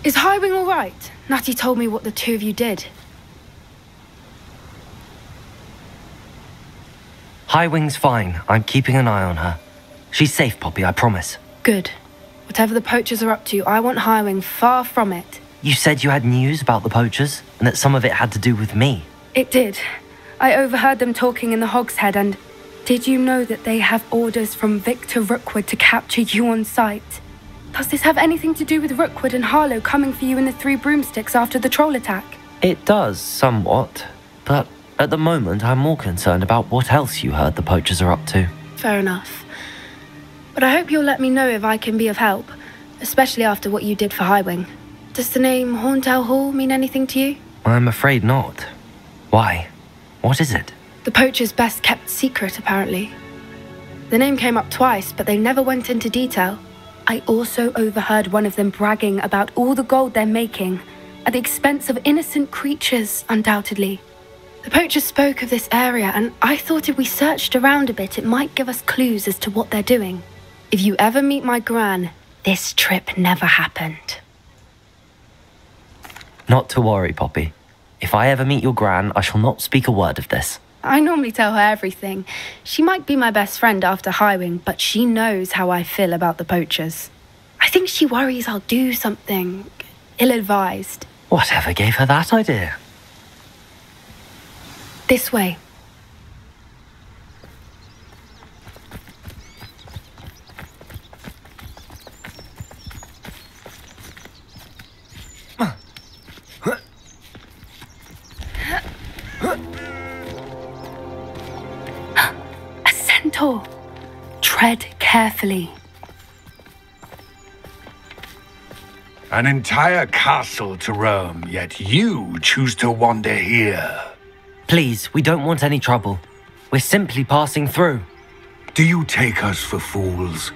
Is Highwing all right? Natty told me what the two of you did. Highwing's fine. I'm keeping an eye on her. She's safe, Poppy, I promise. Good. Whatever the poachers are up to, I want Highwing far from it. You said you had news about the poachers, and that some of it had to do with me. It did. I overheard them talking in the Hogshead, and did you know that they have orders from Victor Rookwood to capture you on sight? Does this have anything to do with Rookwood and Harlow coming for you in the Three Broomsticks after the troll attack? It does, somewhat. But at the moment, I'm more concerned about what else you heard the poachers are up to. Fair enough. But I hope you'll let me know if I can be of help, especially after what you did for Highwing. Does the name Horntail Hall mean anything to you? I'm afraid not. Why? What is it? The poachers' best kept secret, apparently. The name came up twice, but they never went into detail. I also overheard one of them bragging about all the gold they're making, at the expense of innocent creatures, undoubtedly. The poachers spoke of this area, and I thought if we searched around a bit, it might give us clues as to what they're doing. If you ever meet my gran, this trip never happened. Not to worry, Poppy. If I ever meet your gran, I shall not speak a word of this. I normally tell her everything. She might be my best friend after Highwing, but she knows how I feel about the poachers. I think she worries I'll do something ill-advised. Whatever gave her that idea? This way. A centaur. Tread carefully. An entire castle to roam, yet you choose to wander here. Please, we don't want any trouble. We're simply passing through. Do you take us for fools?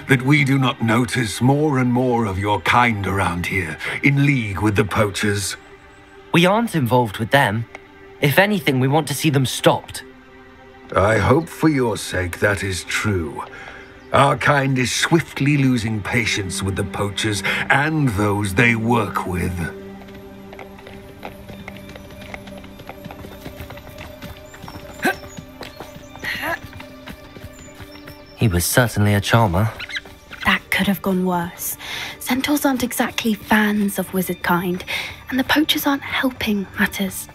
That we do not notice more and more of your kind around here, in league with the poachers? We aren't involved with them. If anything, we want to see them stopped. I hope for your sake that is true. Our kind is swiftly losing patience with the poachers and those they work with. He was certainly a charmer. That could have gone worse. Centaurs aren't exactly fans of wizard kind, and the poachers aren't helping matters.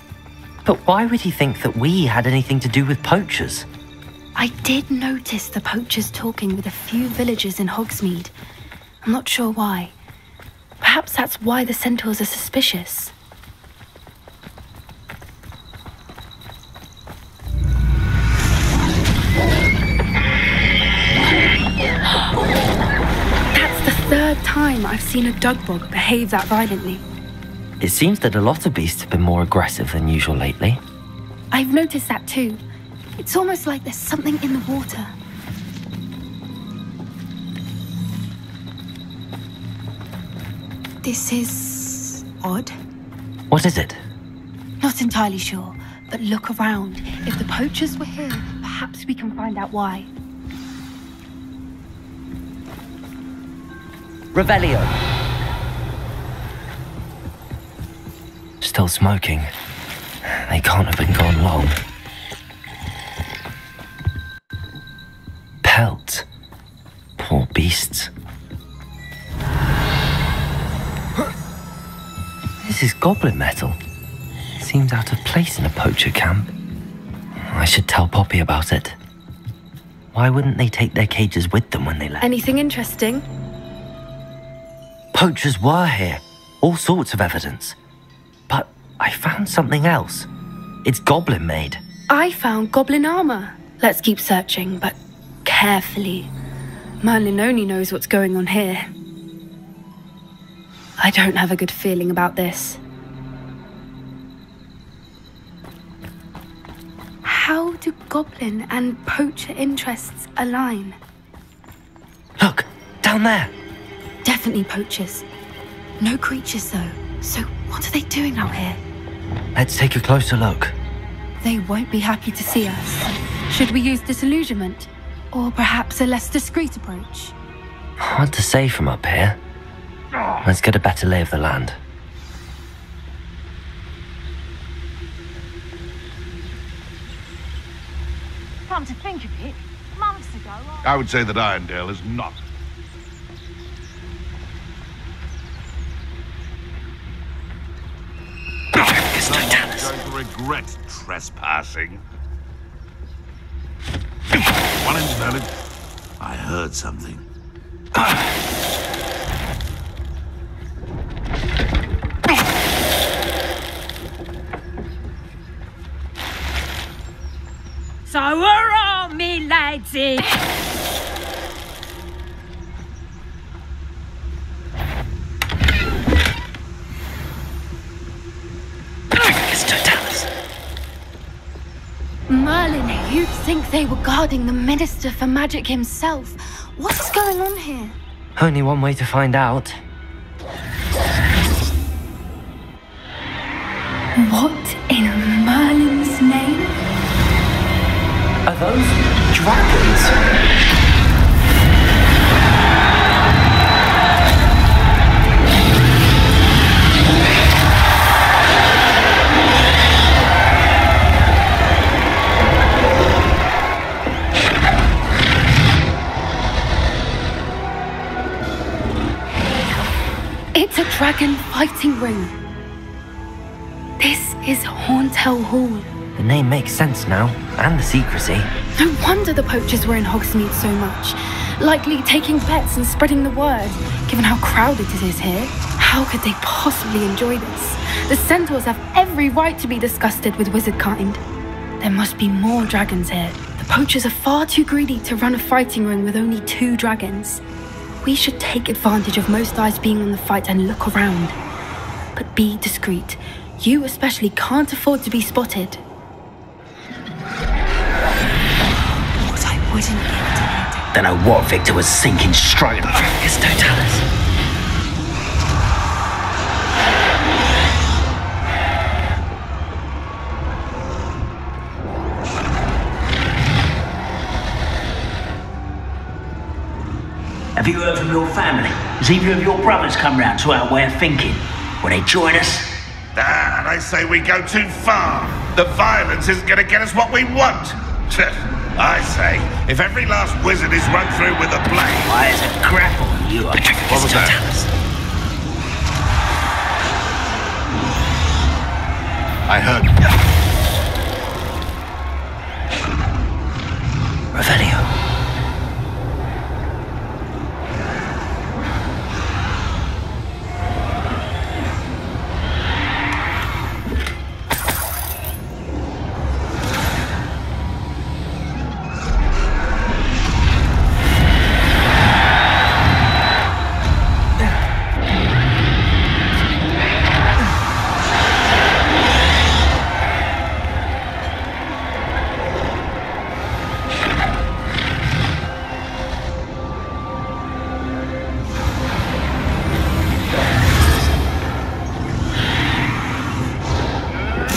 But why would he think that we had anything to do with poachers? I did notice the poachers talking with a few villagers in Hogsmeade. I'm not sure why. Perhaps that's why the centaurs are suspicious. That's the third time I've seen a dugbog behave that violently. It seems that a lot of beasts have been more aggressive than usual lately. I've noticed that too. It's almost like there's something in the water. This is odd. What is it? Not entirely sure, but look around. If the poachers were here, perhaps we can find out why. Revelio. Still smoking. They can't have been gone long. Pelt. Poor beasts. This is goblin metal. Seems out of place in a poacher camp. I should tell Poppy about it. Why wouldn't they take their cages with them when they left? Anything interesting? Poachers were here. all sorts of evidence. But I found something else. It's goblin made. I found goblin armor. Let's keep searching, but carefully. Merlin only knows what's going on here. I don't have a good feeling about this. How do goblin and poacher interests align? Look, down there. Definitely poachers. No creatures, though. So what are they doing out here? Let's take a closer look. They won't be happy to see us. Should we use disillusionment? Or perhaps a less discreet approach? Hard to say from up here. Let's get a better lay of the land. Come to think of it, months ago... I would say that Irondale is not. Someone's going to regret trespassing. One in Merlin. I heard something. So we're on, me ladsy! Merlin, you'd think they were guarding the Minister for Magic himself. What is going on here? Only one way to find out. What in Merlin's name? Are those dragons? It's a dragon fighting ring. This is Hauntel Hall. The name makes sense now, and the secrecy. No wonder the poachers were in Hogsmeade so much. Likely taking bets and spreading the word, given how crowded it is here. How could they possibly enjoy this? The centaurs have every right to be disgusted with wizard kind. There must be more dragons here. The poachers are far too greedy to run a fighting ring with only 2 dragons. We should take advantage of most eyes being on the fight and look around. But be discreet. You especially can't afford to be spotted. What I wouldn't give to head. Don't know what Victor was sinking straight up. It's Totalis. Have you heard from your family? Has either of your brothers come round to our way of thinking? Will they join us? Ah, they say we go too far. The violence isn't going to get us what we want. I say, if every last wizard is run through with a blade... Why is a grapple on you? What was that? I heard... Revelio.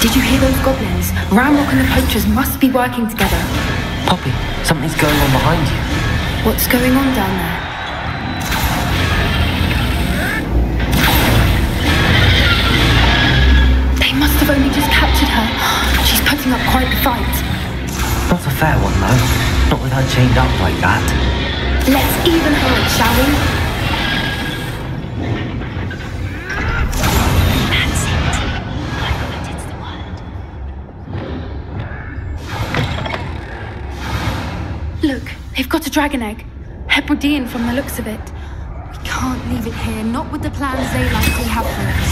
Did you hear those goblins? Ramrock and the poachers must be working together. Poppy, something's going on behind you. What's going on down there? They must have only just captured her. She's putting up quite the fight. Not a fair one, though. Not with her chained up like that. Let's even her up, shall we? Look, they've got a dragon egg. Hebridean from the looks of it. We can't leave it here, not with the plans they likely have for it.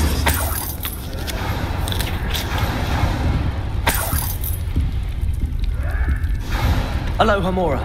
Aloha, Mora.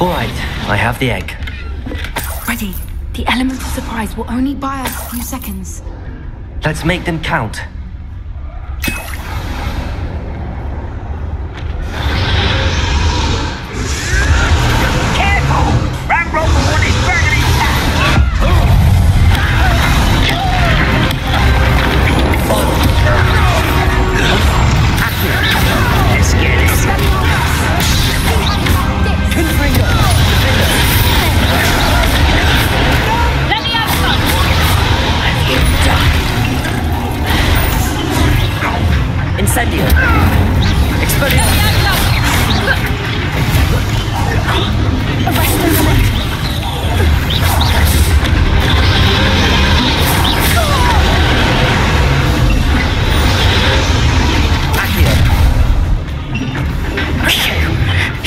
All right, I have the egg. Ready. The element of surprise will only buy us a few seconds. Let's make them count. Careful! That robber one is dragging his back! Let's get it. Let me have some! Incendio. Explodio.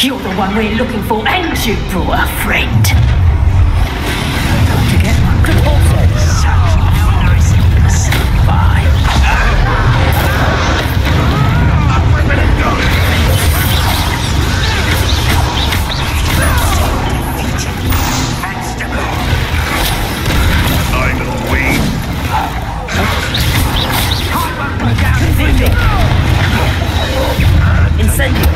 You're the one we're looking for, and you brought a friend. Don't forget my proposal. Such how nice it was. Bye. Incendio.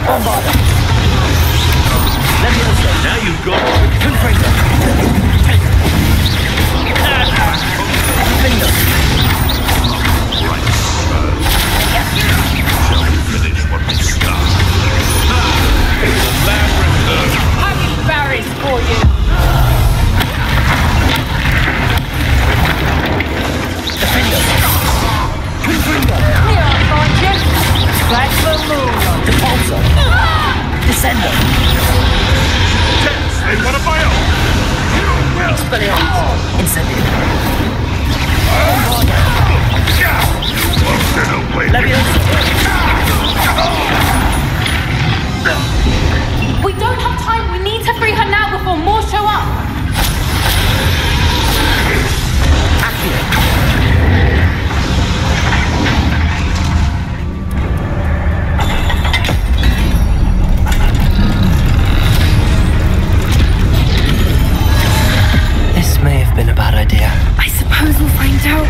Bombarda. Leviosa. Now you've got Confringo. Finger. shall we finish what we start? Labyrinth. Having berries for you! Defender. Confringo. Here I find you! Flag for moon! Depulso. Descender. Tense, they want a bio. Expelliarmus. Incendio. Close it away. Leviosa. We don't have time. We need to free her now before more show up. Accio. This may have been a bad idea. I suppose we'll find out.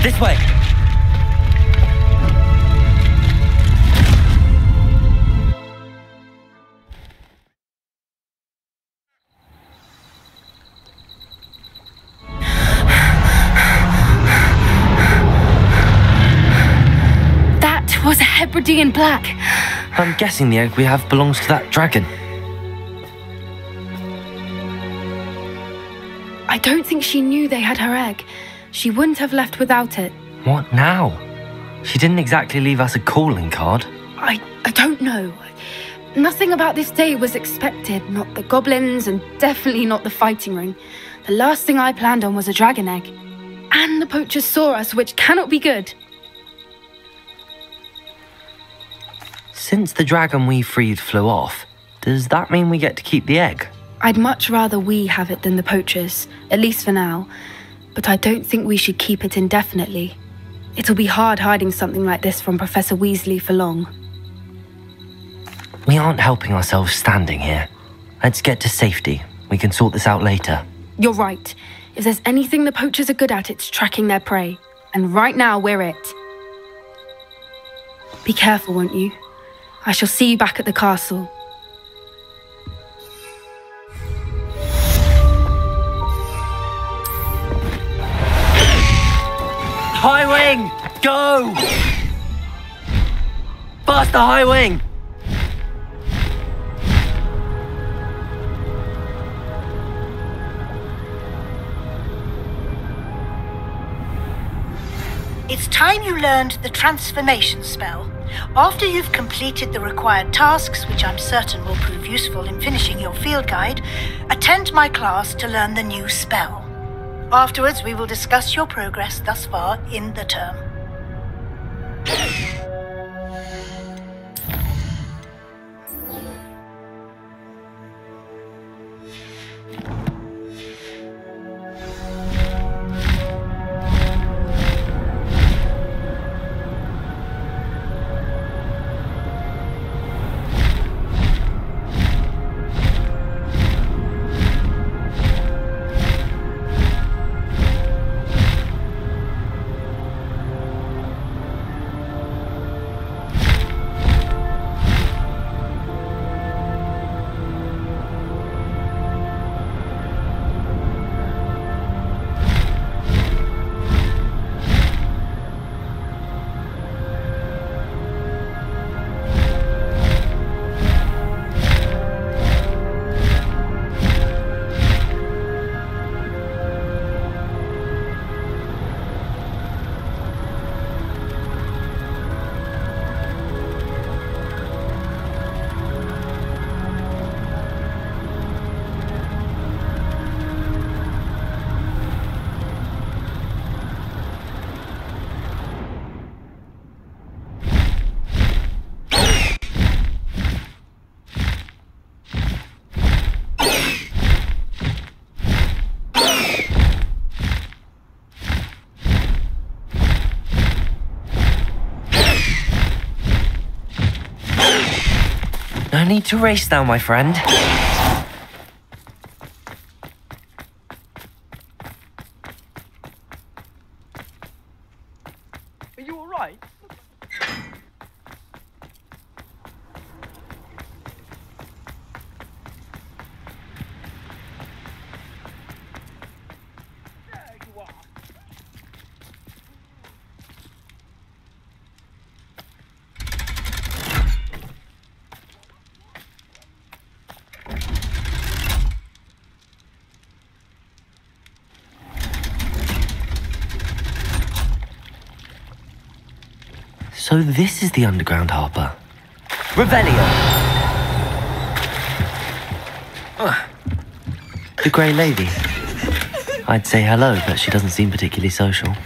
This way. That was a Hebridean black. I'm guessing the egg we have belongs to that dragon. I don't think she knew they had her egg. She wouldn't have left without it. What now? She didn't exactly leave us a calling card. I don't know. Nothing about this day was expected. Not the goblins, and definitely not the fighting ring. The last thing I planned on was a dragon egg. And the poachers saw us, which cannot be good. Since the dragon we freed flew off, Does that mean we get to keep the egg? I'd much rather we have it than the poachers, at least for now. But I don't think we should keep it indefinitely. It'll be hard hiding something like this from Professor Weasley for long. We aren't helping ourselves standing here. Let's get to safety. We can sort this out later. You're right. If there's anything the poachers are good at, it's tracking their prey. And right now, we're it. Be careful, won't you? I shall see you back at the castle. High Wing! Go! Faster, High Wing! It's time you learned the transformation spell. After you've completed the required tasks, which I'm certain will prove useful in finishing your field guide, attend my class to learn the new spell. Afterwards, we will discuss your progress thus far in the term. No need to race now, my friend. Are you all right? There you are. So this is the underground harper. Revelio! The Grey Lady. I'd say hello, but she doesn't seem particularly social.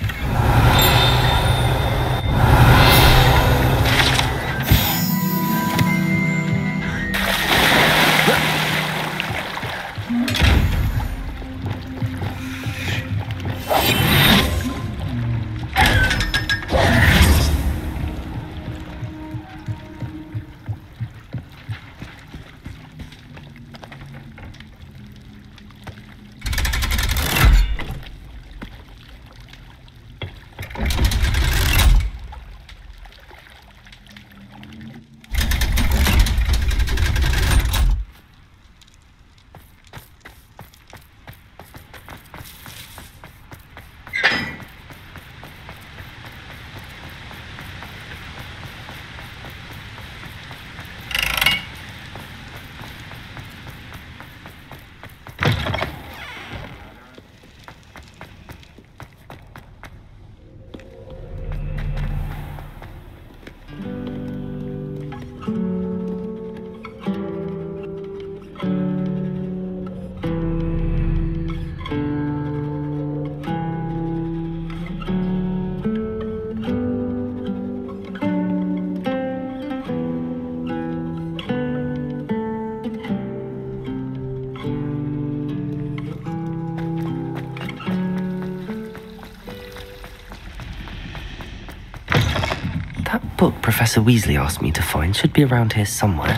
That book Professor Weasley asked me to find should be around here somewhere.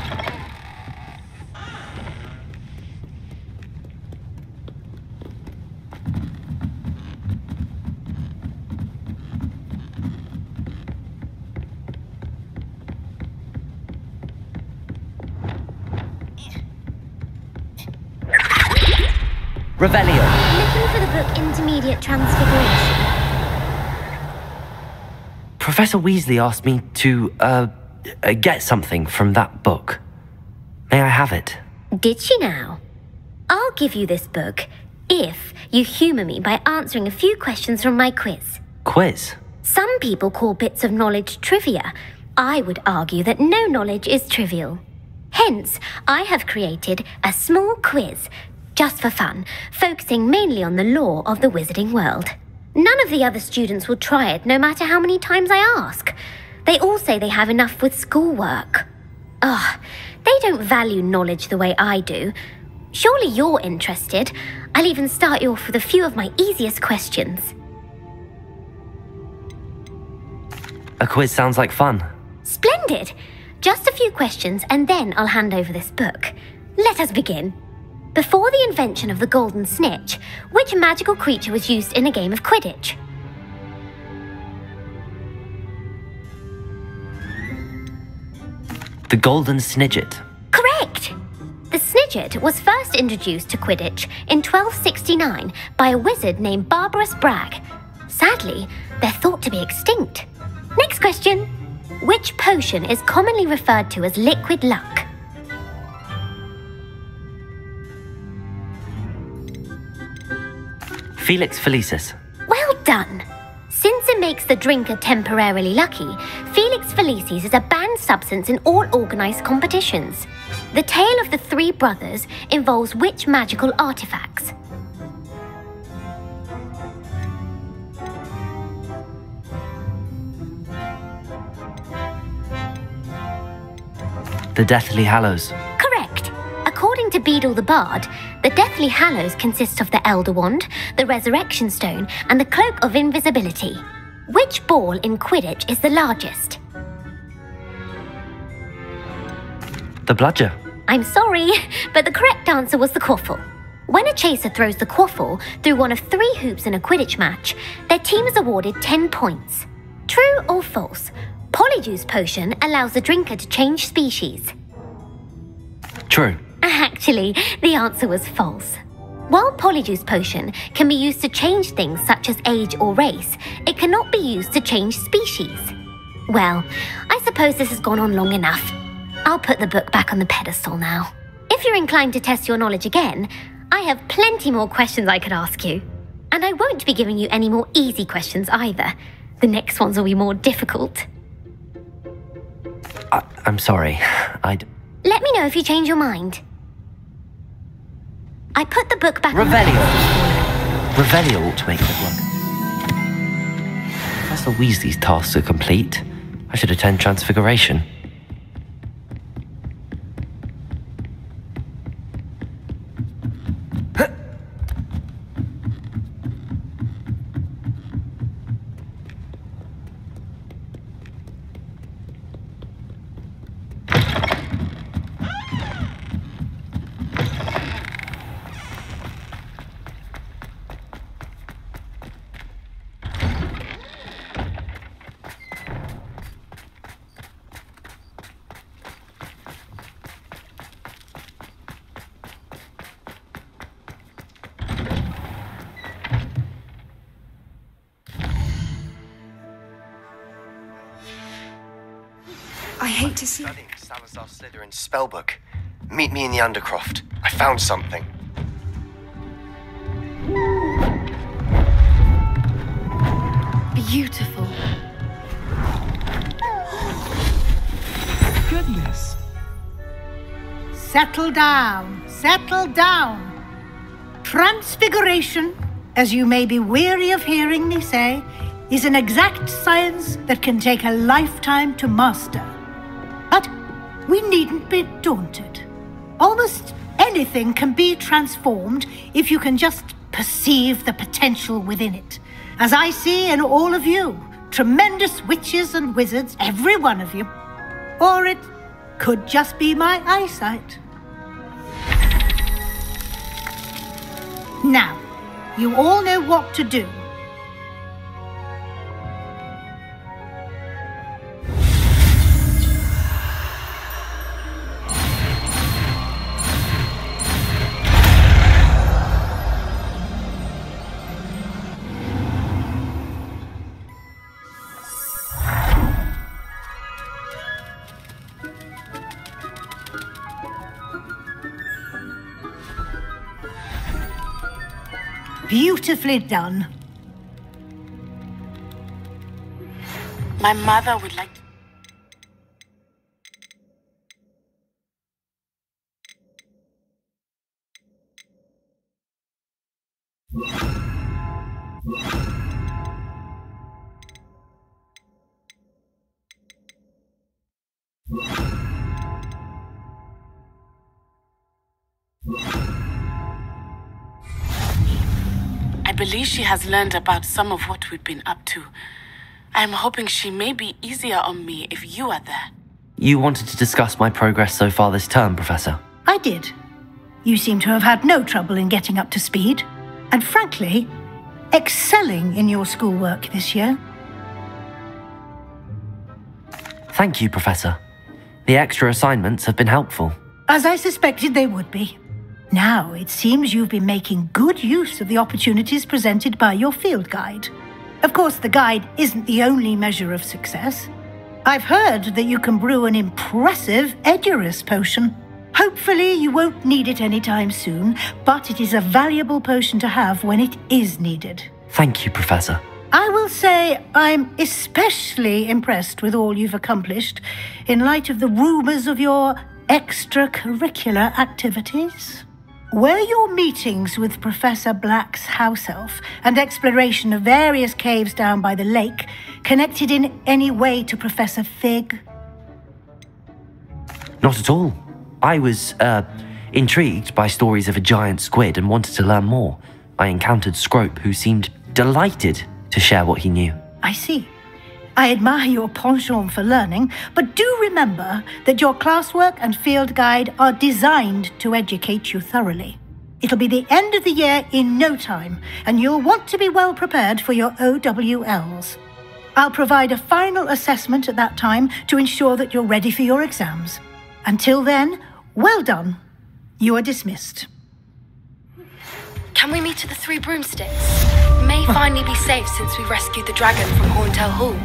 Revelio. Looking for the book Intermediate Transfiguration. Professor Weasley asked me to, get something from that book. May I have it? Did she now? I'll give you this book if you humour me by answering a few questions from my quiz. Quiz? Some people call bits of knowledge trivia. I would argue that no knowledge is trivial. Hence, I have created a small quiz, just for fun, focusing mainly on the lore of the wizarding world. None of the other students will try it, no matter how many times I ask. They all say they have enough with schoolwork. Ugh, they don't value knowledge the way I do. Surely you're interested. I'll even start you off with a few of my easiest questions. A quiz sounds like fun. Splendid! Just a few questions and then I'll hand over this book. Let us begin. Before the invention of the golden snitch, which magical creature was used in a game of Quidditch? The golden snidget. Correct! The snidget was first introduced to Quidditch in 1269 by a wizard named Barbarous Bragg. Sadly, they're thought to be extinct. Next question. Which potion is commonly referred to as liquid luck? Felix Felicis. Well done! Since it makes the drinker temporarily lucky, Felix Felicis is a banned substance in all organised competitions. The tale of the three brothers involves which magical artifacts? The Deathly Hallows. Correct. According to Beedle the Bard, the Deathly Hallows consists of the Elder Wand, the Resurrection Stone, and the Cloak of Invisibility. Which ball in Quidditch is the largest? The Bludger. I'm sorry, but the correct answer was the quaffle. When a chaser throws the quaffle through one of 3 hoops in a Quidditch match, their team is awarded 10 points. True or false? Polyjuice Potion allows the drinker to change species. True. Actually, the answer was false. While Polyjuice Potion can be used to change things such as age or race, it cannot be used to change species. Well, I suppose this has gone on long enough. I'll put the book back on the pedestal now. If you're inclined to test your knowledge again, I have plenty more questions I could ask you. And I won't be giving you any more easy questions either. The next ones will be more difficult. I'm sorry. Let me know if you change your mind. I put the book back Revelio. Revelio ought to make it work. Professor Weasley's tasks are complete. I should attend Transfiguration. I hate to see... Studying Salazar Slytherin's spellbook. Meet me in the Undercroft. I found something. Beautiful. Goodness. Settle down, settle down. Transfiguration, as you may be weary of hearing me say, is an exact science that can take a lifetime to master. But we needn't be daunted. Almost anything can be transformed if you can just perceive the potential within it, as I see in all of you, Tremendous witches and wizards, every one of you. Or it could just be my eyesight. Now, you all know what to do. Beautifully done. My mother would like to... I believe she has learned about some of what we've been up to. I'm hoping she may be easier on me if you are there. You wanted to discuss my progress so far this term, Professor? I did. You seem to have had no trouble in getting up to speed. And frankly, excelling in your schoolwork this year. Thank you, Professor. The extra assignments have been helpful. As I suspected they would be. Now, it seems you've been making good use of the opportunities presented by your field guide. Of course, the guide isn't the only measure of success. I've heard that you can brew an impressive Edurus potion. Hopefully, you won't need it anytime soon, but it is a valuable potion to have when it is needed. Thank you, Professor. I will say I'm especially impressed with all you've accomplished in light of the rumors of your extracurricular activities. Were your meetings with Professor Black's house elf and exploration of various caves down by the lake connected in any way to Professor Fig? Not at all. I was, intrigued by stories of a giant squid and wanted to learn more. I encountered Scrope, who seemed delighted to share what he knew. I see. I admire your penchant for learning, but do remember that your classwork and field guide are designed to educate you thoroughly. It'll be the end of the year in no time, and you'll want to be well prepared for your OWLs. I'll provide a final assessment at that time to ensure that you're ready for your exams. Until then, well done. You are dismissed. Can we meet at the Three Broomsticks? May finally be safe since we rescued the dragon from Horntail Hall.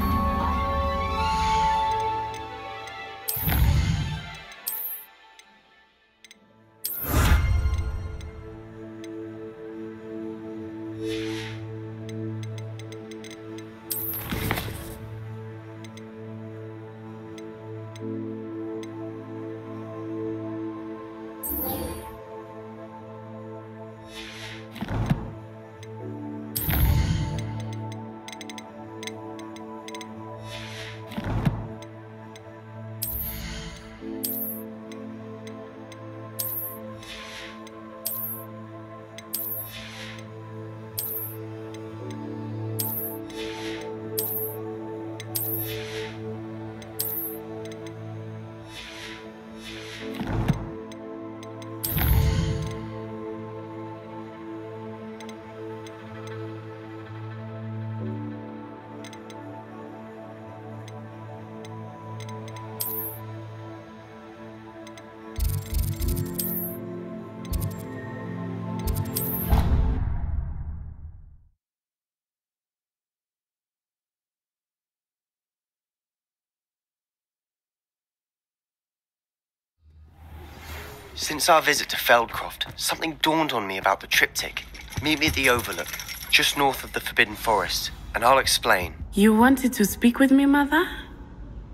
Since our visit to Feldcroft, something dawned on me about the triptych. Meet me at the Overlook, just north of the Forbidden Forest, and I'll explain. You wanted to speak with me, Mother?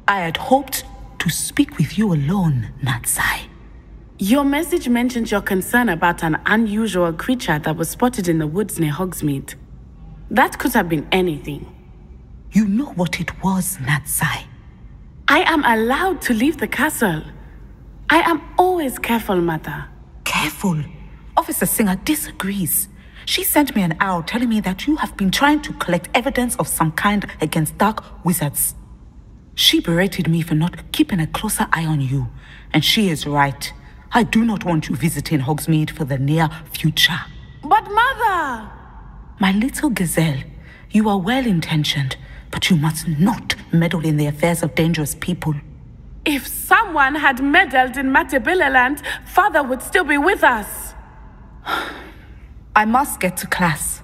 I had hoped to speak with you alone, Natsai. Your message mentioned your concern about an unusual creature that was spotted in the woods near Hogsmeade. That could have been anything. You know what it was, Natsai. I am allowed to leave the castle. I am always careful, Mother. Careful? Officer Singer disagrees. She sent me an owl telling me that you have been trying to collect evidence of some kind against dark wizards. She berated me for not keeping a closer eye on you, and she is right. I do not want you visiting Hogsmeade for the near future. But Mother! My little gazelle, you are well-intentioned, but you must not meddle in the affairs of dangerous people. If someone had meddled in Matabeleland, Father would still be with us. I must get to class.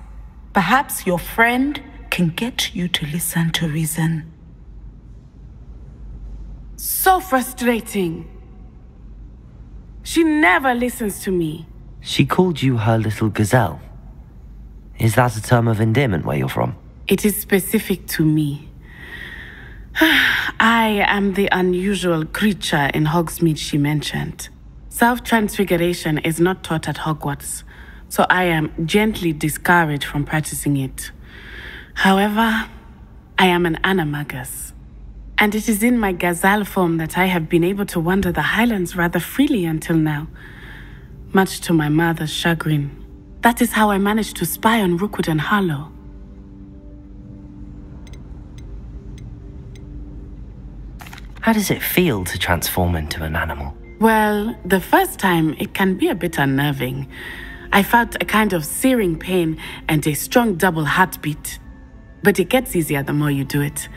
Perhaps your friend can get you to listen to reason. So frustrating. She never listens to me. She called you her little gazelle. Is that a term of endearment where you're from? It is specific to me. I am the unusual creature in Hogsmeade she mentioned. Self-transfiguration is not taught at Hogwarts, so I am gently discouraged from practicing it. However, I am an animagus, and it is in my gazelle form that I have been able to wander the Highlands rather freely until now, much to my mother's chagrin. That is how I managed to spy on Rookwood and Harlow. How does it feel to transform into an animal? Well, the first time it can be a bit unnerving. I felt a kind of searing pain and a strong double heartbeat. But it gets easier the more you do it.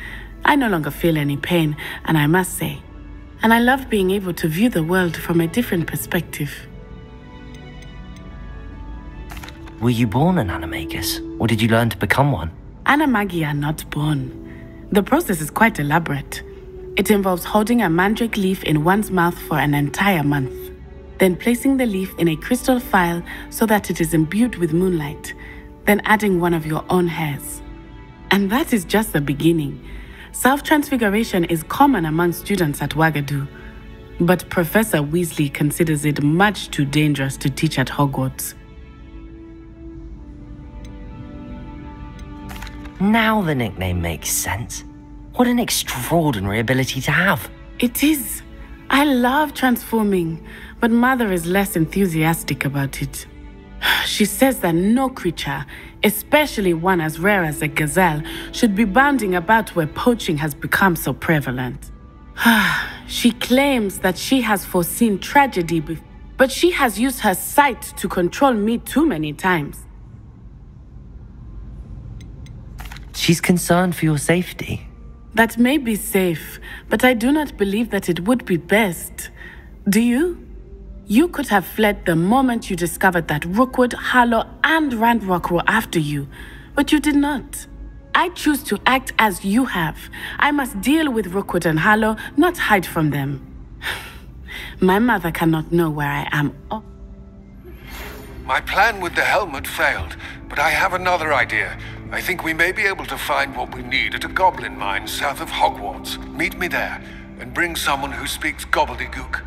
I no longer feel any pain, and I must say. And I love being able to view the world from a different perspective. Were you born an animagus, or did you learn to become one? Animagi are not born. The process is quite elaborate. It involves holding a mandrake leaf in one's mouth for an entire month, then placing the leaf in a crystal phial so that it is imbued with moonlight, then adding one of your own hairs. And that is just the beginning. Self-transfiguration is common among students at Wagadu, but Professor Weasley considers it much too dangerous to teach at Hogwarts. Now the nickname makes sense. What an extraordinary ability to have. It is. I love transforming, but Mother is less enthusiastic about it. She says that no creature, especially one as rare as a gazelle, should be bounding about where poaching has become so prevalent. She claims that she has foreseen tragedy before, but she has used her sight to control me too many times. She's concerned for your safety. That may be safe, but I do not believe that it would be best. Do you? You could have fled the moment you discovered that Rookwood, Harlow, and Ranrock were after you, but you did not. I choose to act as you have. I must deal with Rookwood and Harlow, not hide from them. My mother cannot know where I am. My plan with the helmet failed, but I have another idea. I think we may be able to find what we need at a goblin mine south of Hogwarts. Meet me there, and bring someone who speaks gobbledygook.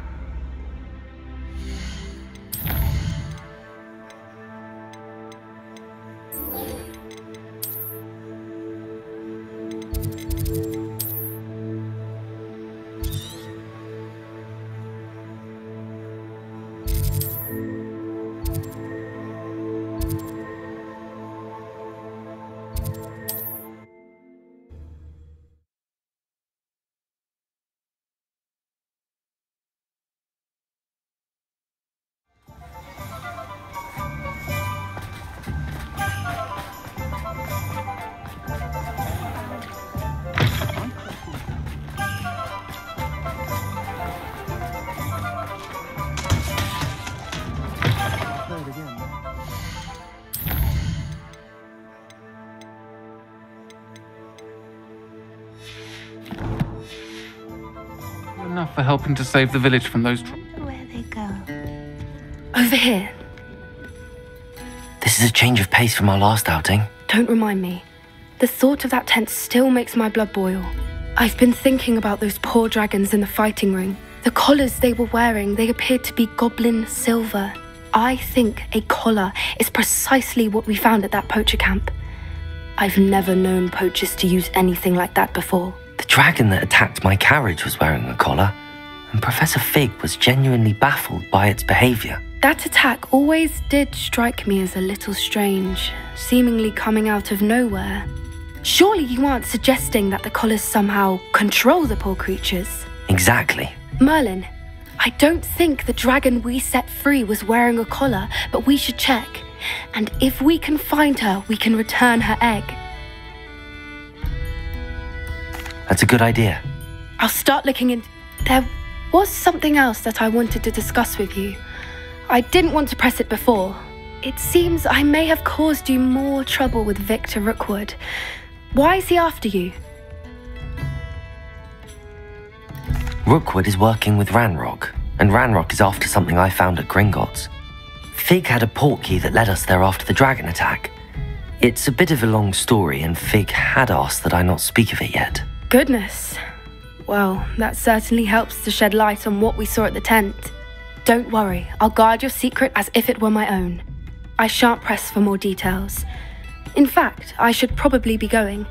Enough for helping to save the village from those Where they go? Over here. This is a change of pace from our last outing. Don't remind me. The thought of that tent still makes my blood boil. I've been thinking about those poor dragons in the fighting ring. The collars they were wearing, they appeared to be goblin silver. I think a collar is precisely what we found at that poacher camp. I've never known poachers to use anything like that before. The dragon that attacked my carriage was wearing a collar, and Professor Fig was genuinely baffled by its behavior. That attack always did strike me as a little strange, seemingly coming out of nowhere. Surely you aren't suggesting that the collars somehow control the poor creatures? Exactly. Merlin, I don't think the dragon we set free was wearing a collar, but we should check. And if we can find her, we can return her egg. That's a good idea. I'll start looking into... There was something else that I wanted to discuss with you. I didn't want to press it before. It seems I may have caused you more trouble with Victor Rookwood. Why is he after you? Rookwood is working with Ranrock, and Ranrock is after something I found at Gringotts. Fig had a portkey that led us there after the dragon attack. It's a bit of a long story, and Fig had asked that I not speak of it yet. Goodness. Well, that certainly helps to shed light on what we saw at the tent. Don't worry, I'll guard your secret as if it were my own. I shan't press for more details. In fact, I should probably be going.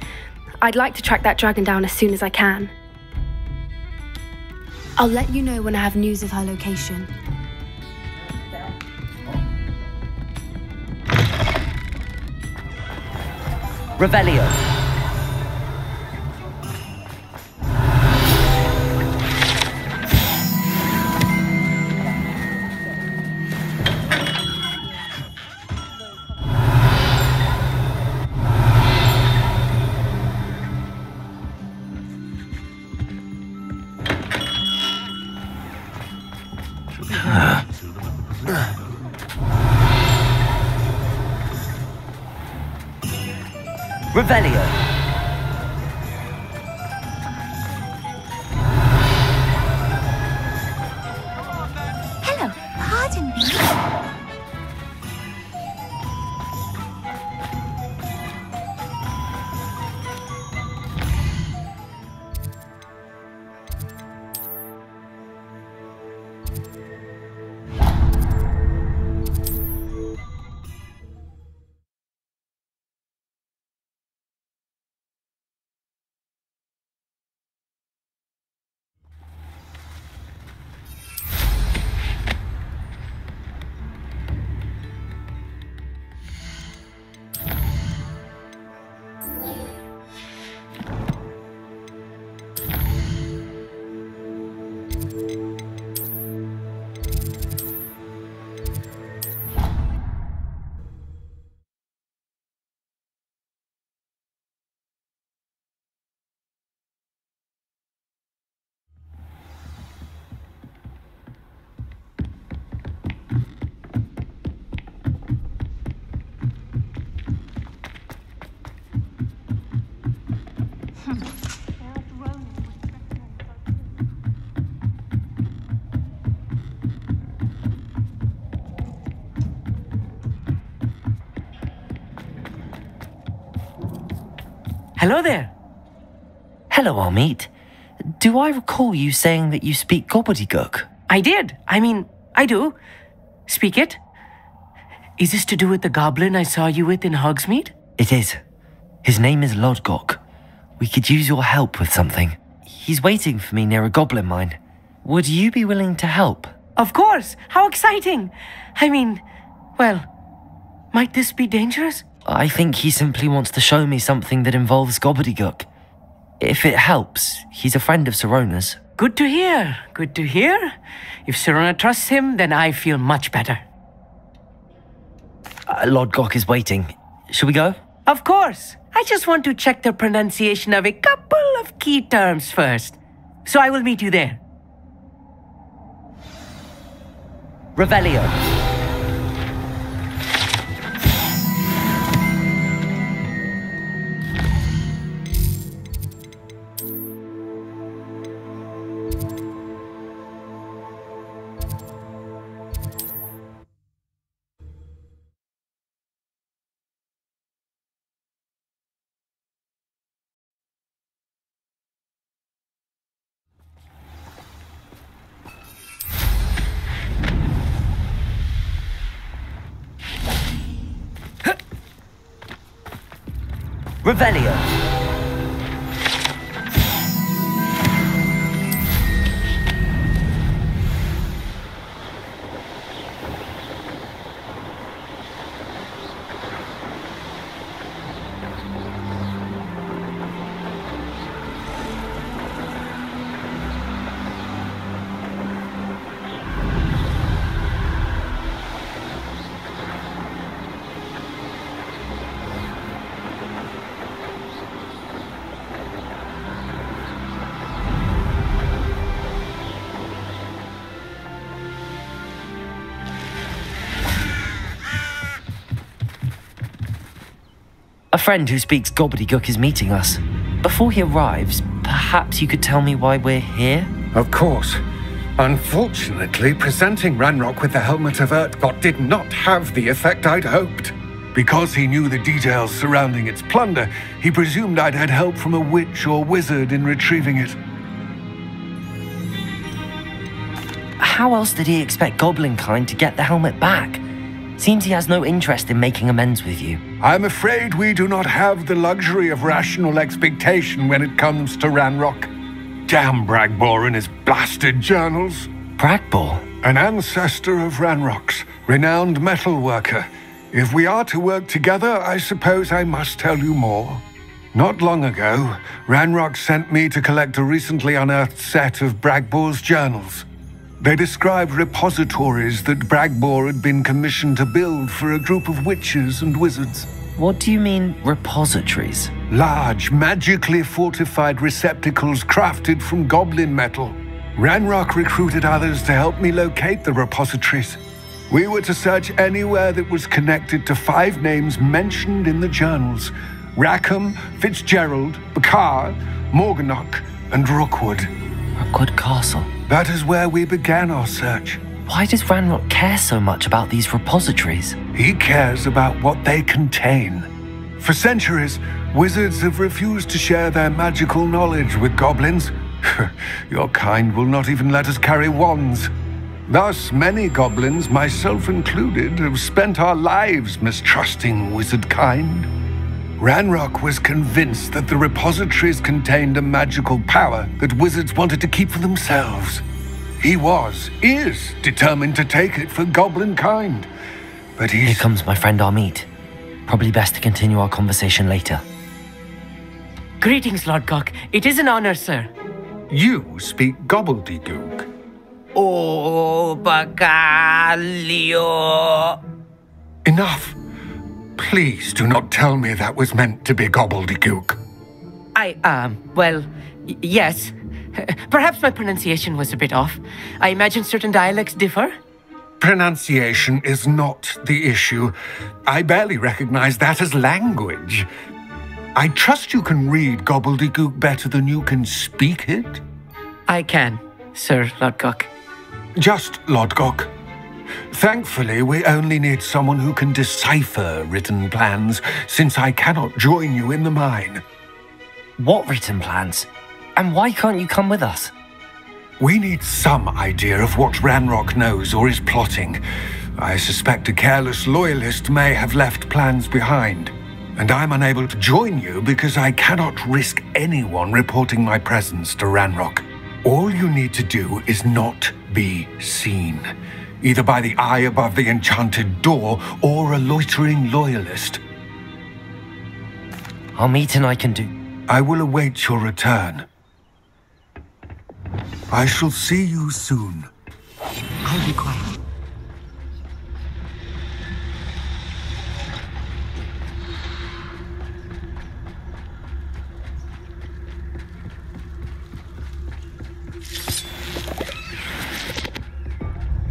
I'd like to track that dragon down as soon as I can. I'll let you know when I have news of her location. Revelio. Revelio. Hello, pardon me. Hello there. Hello, Armeet. Do I recall you saying that you speak gobbledygook? I did. I do. Speak it. Is this to do with the goblin I saw you with in Hogsmeade? It is. His name is Lodgok. We could use your help with something. He's waiting for me near a goblin mine. Would you be willing to help? Of course. How exciting. Well, might this be dangerous? I think he simply wants to show me something that involves gobbledygook. If it helps, he's a friend of Sirona's. Good to hear. Good to hear. If Sirona trusts him, then I feel much better. Lodgok is waiting. Shall we go? Of course. I just want to check the pronunciation of a couple of key terms first. So I will meet you there. Revelio. Revelio. friend who speaks gobbledygook is meeting us. Before he arrives, perhaps you could tell me why we're here? Of course. Unfortunately, presenting Ranrock with the Helmet of Urtkot did not have the effect I'd hoped. Because he knew the details surrounding its plunder, he presumed I'd had help from a witch or wizard in retrieving it. How else did he expect Goblinkind to get the helmet back? Seems he has no interest in making amends with you. I'm afraid we do not have the luxury of rational expectation when it comes to Ranrock. Damn Bragbor and his blasted journals. Bragbor? An ancestor of Ranrock's, renowned metal worker. If we are to work together, I suppose I must tell you more. Not long ago, Ranrock sent me to collect a recently unearthed set of Bragbor's journals. They described repositories that Bragbor had been commissioned to build for a group of witches and wizards. What do you mean, repositories? Large, magically fortified receptacles crafted from goblin metal. Ranrock recruited others to help me locate the repositories. We were to search anywhere that was connected to 5 names mentioned in the journals: Rackham, Fitzgerald, Bakar, Morganach, and Rookwood. Rookwood Castle. That is where we began our search. Why does Ranrock care so much about these repositories? He cares about what they contain. For centuries, wizards have refused to share their magical knowledge with goblins. Your kind will not even let us carry wands. Thus, many goblins, myself included, have spent our lives mistrusting wizard kind. Ranrock was convinced that the repositories contained a magical power that wizards wanted to keep for themselves. He is determined to take it for goblin kind. But Here comes my friend Amit. Probably best to continue our conversation later. Greetings, Lord Cock. It is an honor, sir. You speak gobbledygook. Oh, Bacalio. Enough. Please do not tell me that was meant to be gobbledygook. Yes. Perhaps my pronunciation was a bit off. I imagine certain dialects differ. Pronunciation is not the issue. I barely recognize that as language. I trust you can read gobbledygook better than you can speak it? I can, Sir Lodgok. Just Lodgok. Thankfully, we only need someone who can decipher written plans, since I cannot join you in the mine. What written plans? And why can't you come with us? We need some idea of what Ranrock knows or is plotting. I suspect a careless loyalist may have left plans behind. And I'm unable to join you because I cannot risk anyone reporting my presence to Ranrock. All you need to do is not be seen, either by the eye above the enchanted door or a loitering loyalist. Amit and I can do. I will await your return. I shall see you soon. I'll be quiet.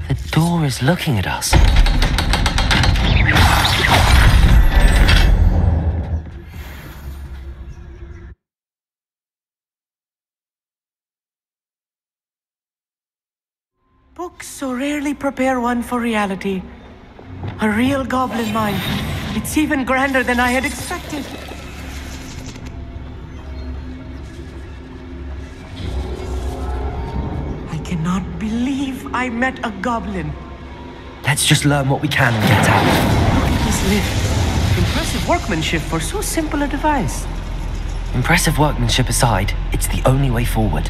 The door is looking at us. Books so rarely prepare one for reality. A real goblin mind. It's even grander than I had expected. I cannot believe I met a goblin. Let's just learn what we can and get out. Look at this lift. Impressive workmanship for so simple a device. Impressive workmanship aside, it's the only way forward.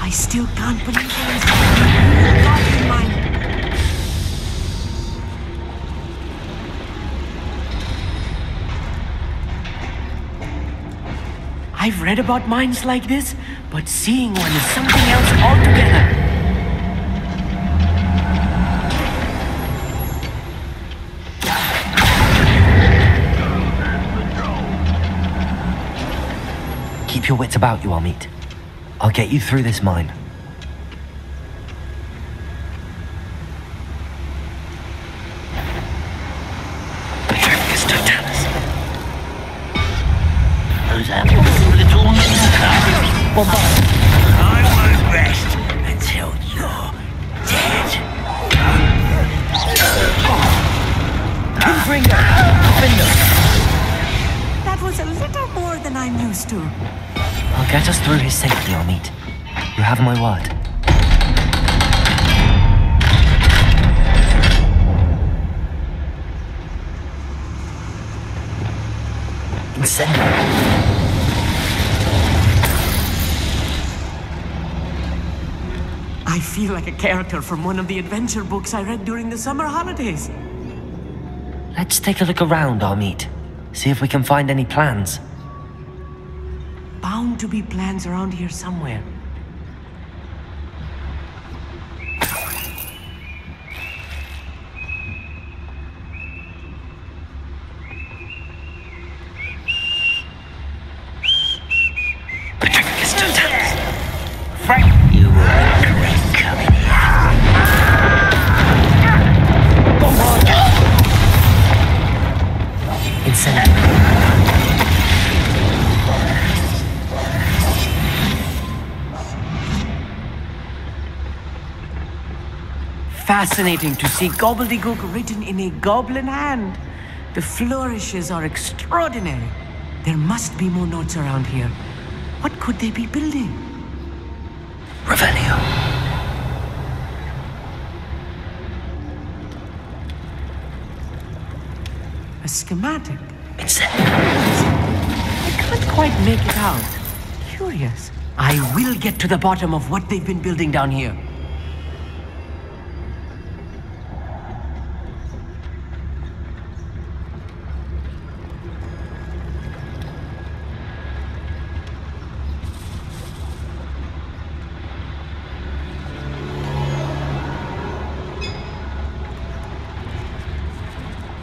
I still can't believe there is a real goblin mind. I've read about minds like this, but seeing one is something else altogether. Keep your wits about you, Amit. I'll get you through this mine. Those apples, little Bombard. I won't rest until you're dead. Confringo! That was a little more than I'm used to. I'll get us through his safely, Amit. You have my word. Incendio. I feel like a character from one of the adventure books I read during the summer holidays. Let's take a look around, Amit. See if we can find any plans. Bound to be plans around here somewhere. Frank, you will regret coming here. Bombard! Incendio. Fascinating to see gobbledygook written in a goblin hand. The flourishes are extraordinary. There must be more notes around here. What could they be building? Revelio. A schematic. Incendio. I can't quite make it out. Curious. I will get to the bottom of what they've been building down here.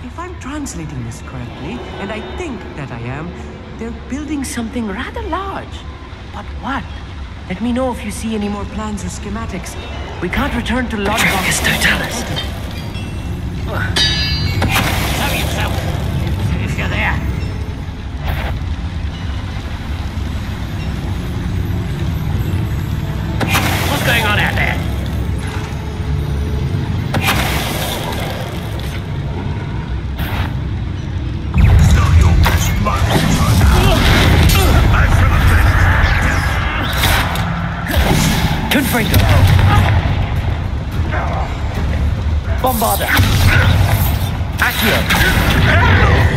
If I'm translating this correctly, and I think that I am, they're building something rather large. But what? Let me know if you see any more plans or schematics. We can't return to Lodbox. Totalis. Show yourself, if you're there. What's going on out there? Confringo. Bombarda. Accio.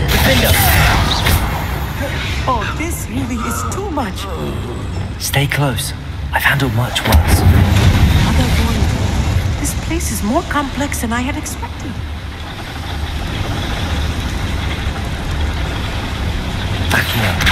Defender. Oh, this really is too much. Stay close. I've handled much worse. Mother, this place is more complex than I had expected. Accio.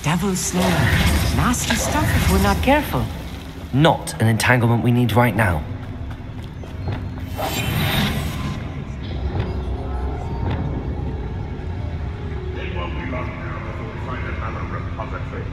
Devil's snare. Nasty stuff if we're not careful. Not an entanglement we need right now. It won't be long now before we find another repository.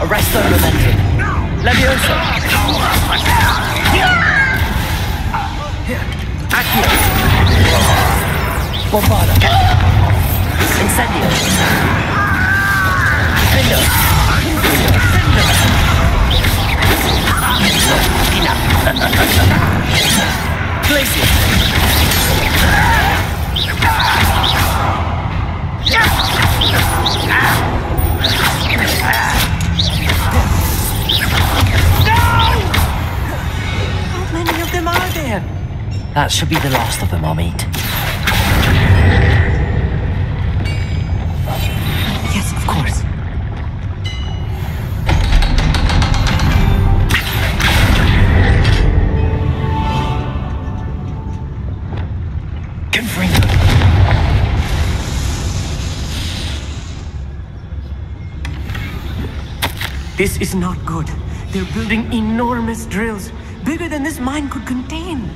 Arresto momentum. Leviosa. Accio. Bombarda. Incendio. Findo. Glacier. How many of them are there? That should be the last of them, Amit. Yes, of course. Confringo. This is not good. They're building enormous drills, bigger than this mine could contain.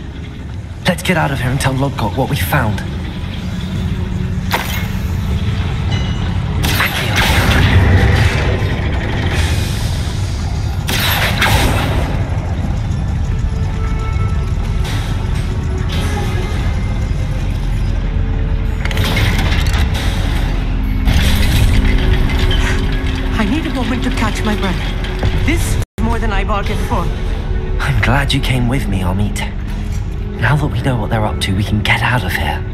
Let's get out of here and tell Lodgok what we found. I need a moment to catch my breath. This is more than I bargained for. I'm glad you came with me, Amit. Now that we know what they're up to, we can get out of here.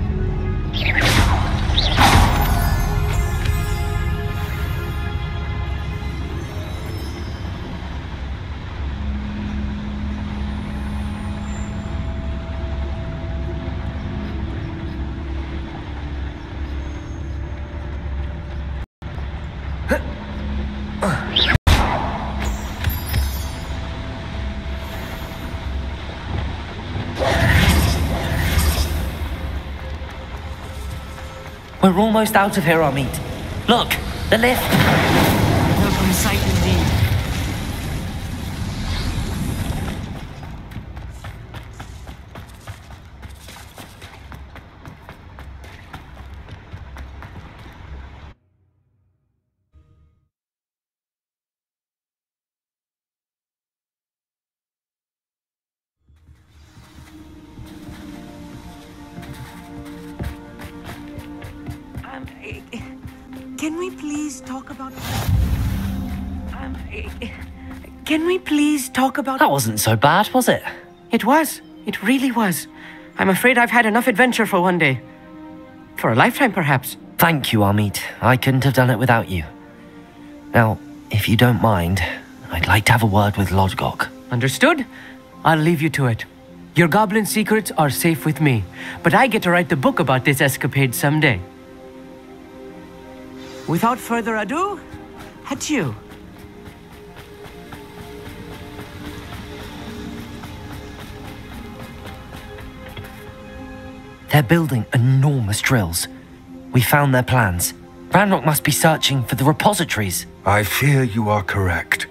We're almost out of here, Amit. Look, the lift. Welcome sight indeed. Can we please talk about... Can we please talk about... That wasn't so bad, was it? It was. It really was. I'm afraid I've had enough adventure for one day. For a lifetime, perhaps. Thank you, Amit. I couldn't have done it without you. Now, if you don't mind, I'd like to have a word with Lodgok. Understood? I'll leave you to it. Your goblin secrets are safe with me, but I get to write the book about this escapade someday. Without further ado, adieu. They're building enormous drills. We found their plans. Ranrock must be searching for the repositories. I fear you are correct.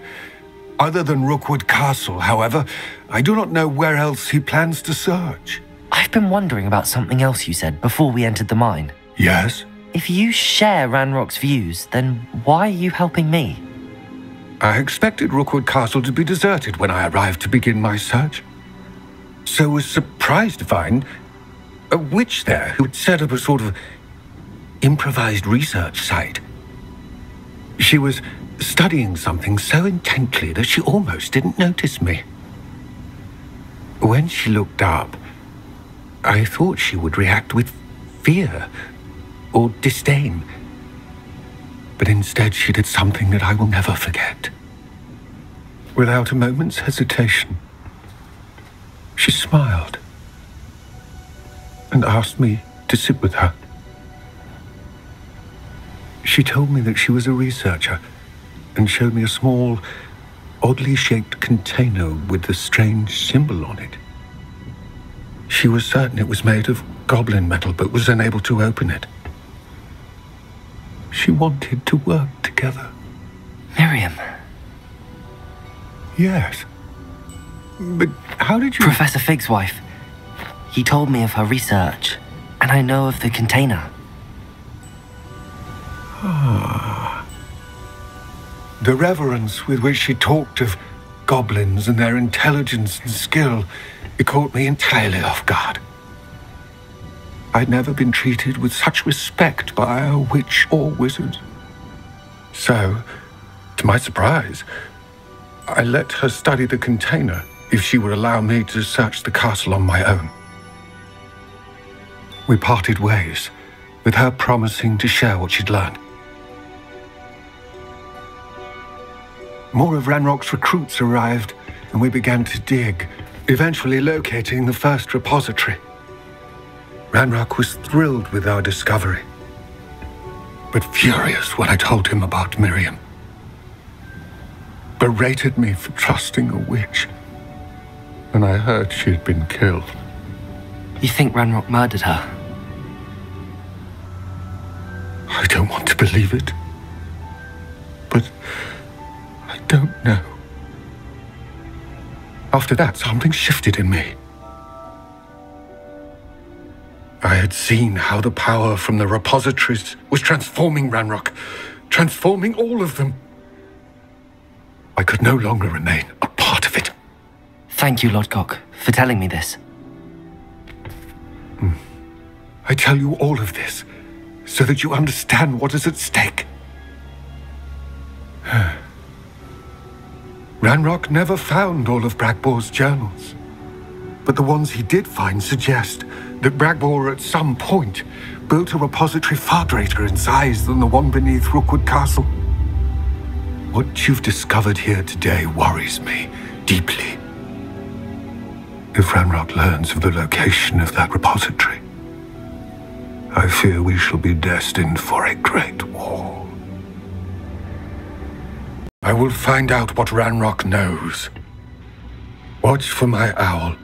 Other than Rookwood Castle, however, I do not know where else he plans to search. I've been wondering about something else you said before we entered the mine. Yes? If you share Ranrock's views, then why are you helping me? I expected Rookwood Castle to be deserted when I arrived to begin my search. So was surprised to find a witch there who had set up a sort of improvised research site. She was studying something so intently that she almost didn't notice me. When she looked up, I thought she would react with fear or disdain. But instead she did something that I will never forget. Without a moment's hesitation, she smiled and asked me to sit with her. She told me that she was a researcher and showed me a small, oddly shaped container with a strange symbol on it. She was certain it was made of goblin metal, but was unable to open it. She wanted to work together. Miriam. Yes. But how did you... Professor Fig's wife. He told me of her research, and I know of the container. Ah. The reverence with which she talked of goblins and their intelligence and skill, it caught me entirely off guard. I'd never been treated with such respect by a witch or wizard. So, to my surprise, I let her study the container if she would allow me to search the castle on my own. We parted ways, with her promising to share what she'd learned. More of Ranrock's recruits arrived, and we began to dig, eventually locating the first repository. Ranrock was thrilled with our discovery, but furious when I told him about Miriam. Berated me for trusting a witch, and I heard she had been killed. You think Ranrock murdered her? I don't want to believe it, but I don't know. After that, something shifted in me. I had seen how the power from the repositories was transforming Ranrock, transforming all of them. I could no longer remain a part of it. Thank you, Lodgok, for telling me this. I tell you all of this so that you understand what is at stake. Ranrock never found all of Bragbor's journals, but the ones he did find suggest that Bragbor at some point built a repository far greater in size than the one beneath Rookwood Castle. What you've discovered here today worries me deeply. If Ranrock learns of the location of that repository, I fear we shall be destined for a great war. I will find out what Ranrock knows. Watch for my owl.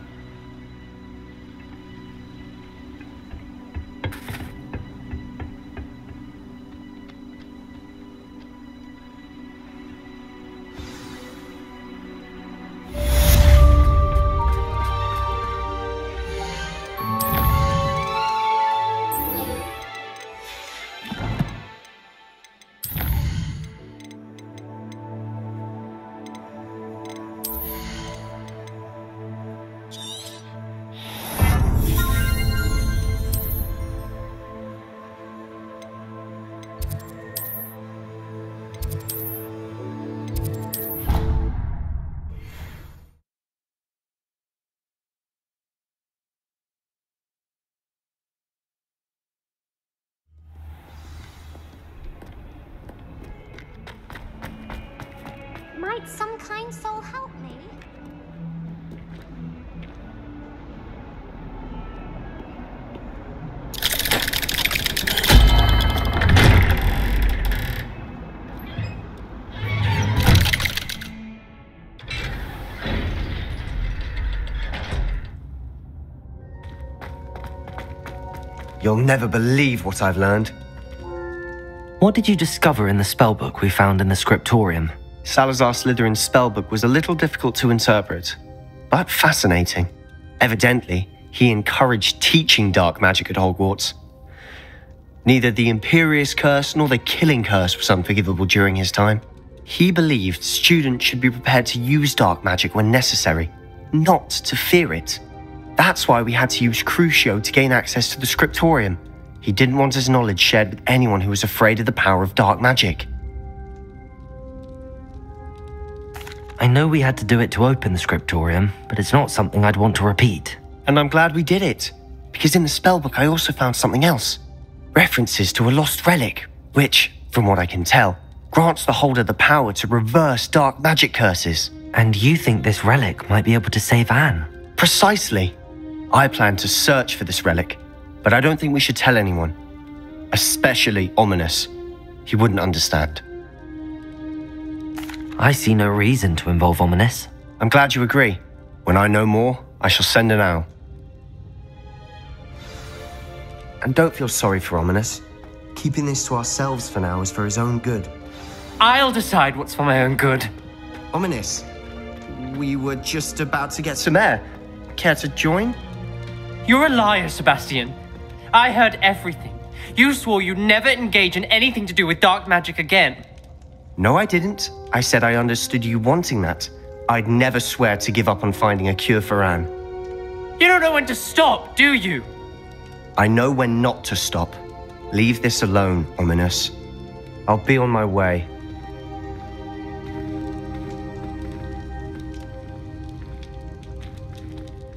Might some kind soul help me? You'll never believe what I've learned. What did you discover in the spellbook we found in the scriptorium? Salazar Slytherin's spellbook was a little difficult to interpret, but fascinating. Evidently, he encouraged teaching dark magic at Hogwarts. Neither the Imperious Curse nor the Killing Curse was unforgivable during his time. He believed students should be prepared to use dark magic when necessary, not to fear it. That's why we had to use Crucio to gain access to the scriptorium. He didn't want his knowledge shared with anyone who was afraid of the power of dark magic. I know we had to do it to open the scriptorium, but it's not something I'd want to repeat. And I'm glad we did it, because in the spellbook I also found something else. References to a lost relic, which, from what I can tell, grants the holder the power to reverse dark magic curses. And you think this relic might be able to save Anne? Precisely. I plan to search for this relic, but I don't think we should tell anyone. Especially Ominous. He wouldn't understand. I see no reason to involve Ominous. I'm glad you agree. When I know more, I shall send an owl. And don't feel sorry for Ominous. Keeping this to ourselves for now is for his own good. I'll decide what's for my own good. Ominous, we were just about to get some air. Care to join? You're a liar, Sebastian. I heard everything. You swore you'd never engage in anything to do with dark magic again. No, I didn't. I said I understood you wanting that. I'd never swear to give up on finding a cure for Anne. You don't know when to stop, do you? I know when not to stop. Leave this alone, Ominous. I'll be on my way.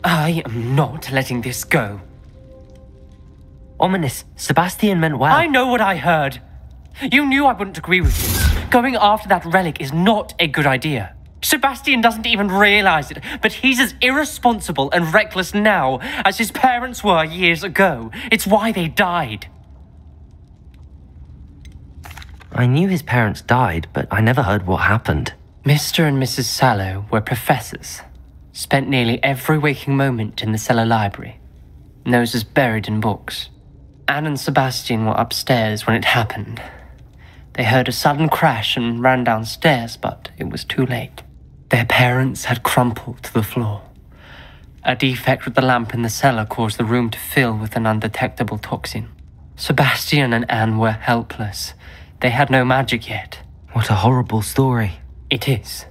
I am not letting this go. Ominous, Sebastian meant well. I know what I heard. You knew I wouldn't agree with you. Going after that relic is not a good idea. Sebastian doesn't even realize it, but he's as irresponsible and reckless now as his parents were years ago. It's why they died. I knew his parents died, but I never heard what happened. Mr. and Mrs. Sallow were professors. Spent nearly every waking moment in the cellar library. Noses buried in books. Anne and Sebastian were upstairs when it happened. They heard a sudden crash and ran downstairs, but it was too late. Their parents had crumpled to the floor. A defect with the lamp in the cellar caused the room to fill with an undetectable toxin. Sebastian and Anne were helpless. They had no magic yet. What a horrible story. It is.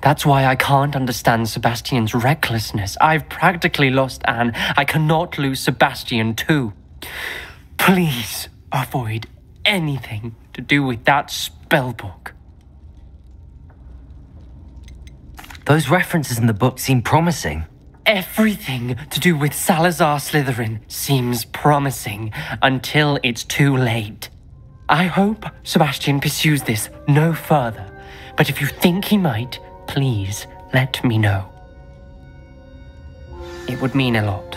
That's why I can't understand Sebastian's recklessness. I've practically lost Anne. I cannot lose Sebastian too. Please avoid anything to do with that spellbook. Those references in the book seem promising. Everything to do with Salazar Slytherin seems promising until it's too late. I hope Sebastian pursues this no further, but if you think he might, please let me know. It would mean a lot.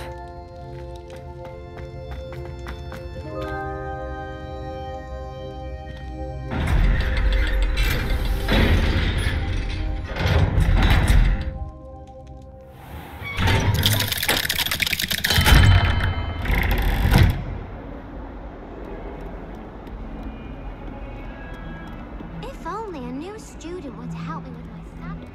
If only a new student would help me with my study.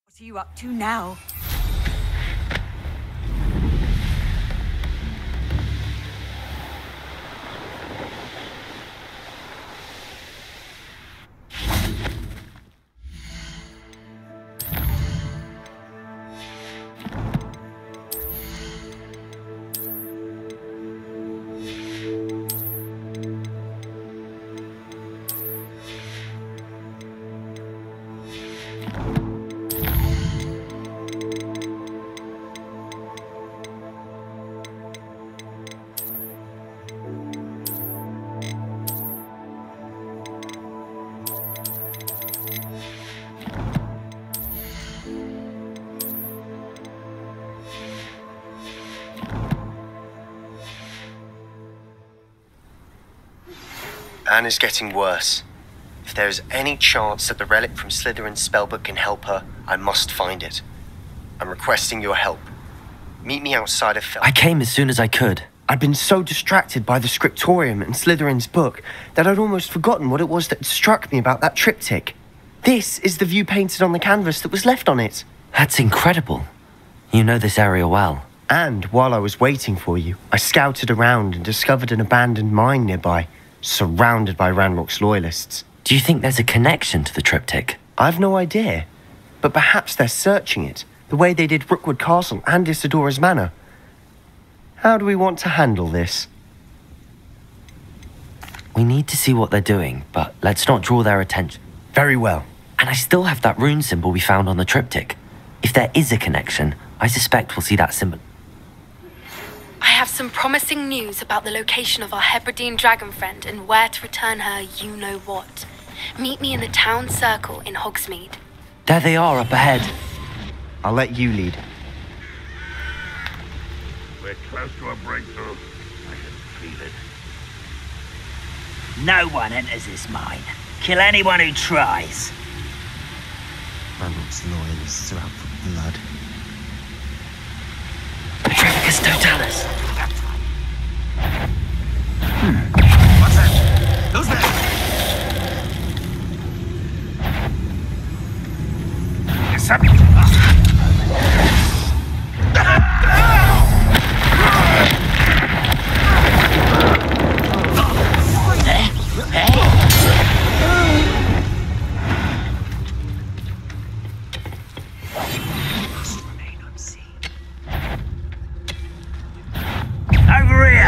What are you up to now? Anne is getting worse. If there is any chance that the relic from Slytherin's spellbook can help her, I must find it. I'm requesting your help. Meet me outside of I came as soon as I could. I'd been so distracted by the scriptorium and Slytherin's book that I'd almost forgotten what it was that struck me about that triptych. This is the view painted on the canvas that was left on it. That's incredible. You know this area well. And while I was waiting for you, I scouted around and discovered an abandoned mine nearby, surrounded by Ranrock's loyalists. Do you think there's a connection to the triptych? I've no idea, but perhaps they're searching it, the way they did Rookwood Castle and Isidora's Manor. How do we want to handle this? We need to see what they're doing, but let's not draw their attention. Very well. And I still have that rune symbol we found on the triptych. If there is a connection, I suspect we'll see that symbol. I have some promising news about the location of our Hebridean dragon friend and where to return her you-know-what. Meet me in the town circle in Hogsmeade. There they are up ahead. I'll let you lead. We're close to a breakthrough. I can feel it. No one enters this mine. Kill anyone who tries. Ranrock's loyalists are out for blood. Petrificus totalis. What's that? Who's there? Is something... Over here!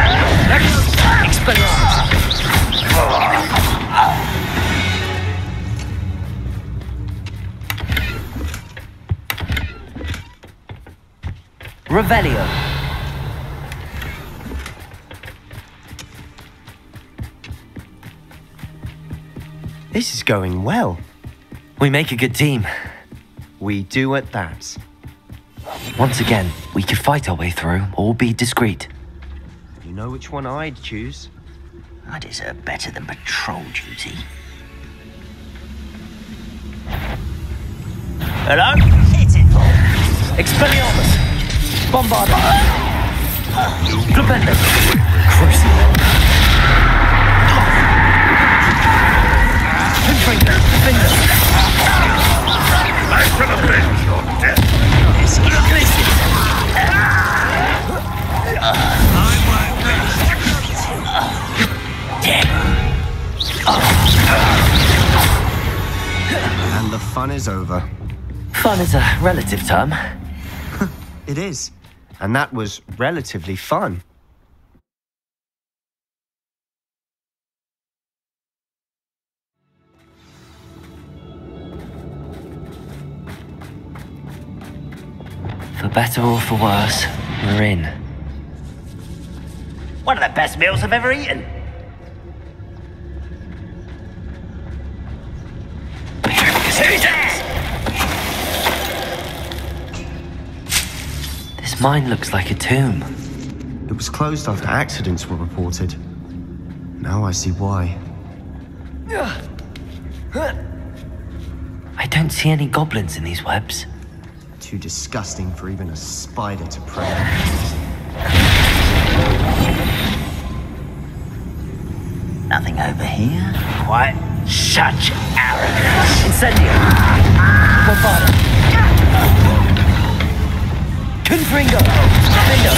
Revelio. This is going well. We make a good team. We do at that. Once again, we could fight our way through or be discreet. You know which one I'd choose? I deserve better than patrol duty. Hello? Hit it! Expelliarmus! Bombarda! Flipendo! Crucible! Pinfinger! Finger! I shall avenge your death! And the fun is over. Fun is a relative term. It is. And that was relatively fun. For better or for worse, we're in. One of the best meals I've ever eaten. Who's that? This mine looks like a tomb. It was closed after accidents were reported. Now I see why. I don't see any goblins in these webs. Too disgusting for even a spider to prey on. Nothing over here. Quite such arrogance. Incendio! Bombarda! Confringo! Findo!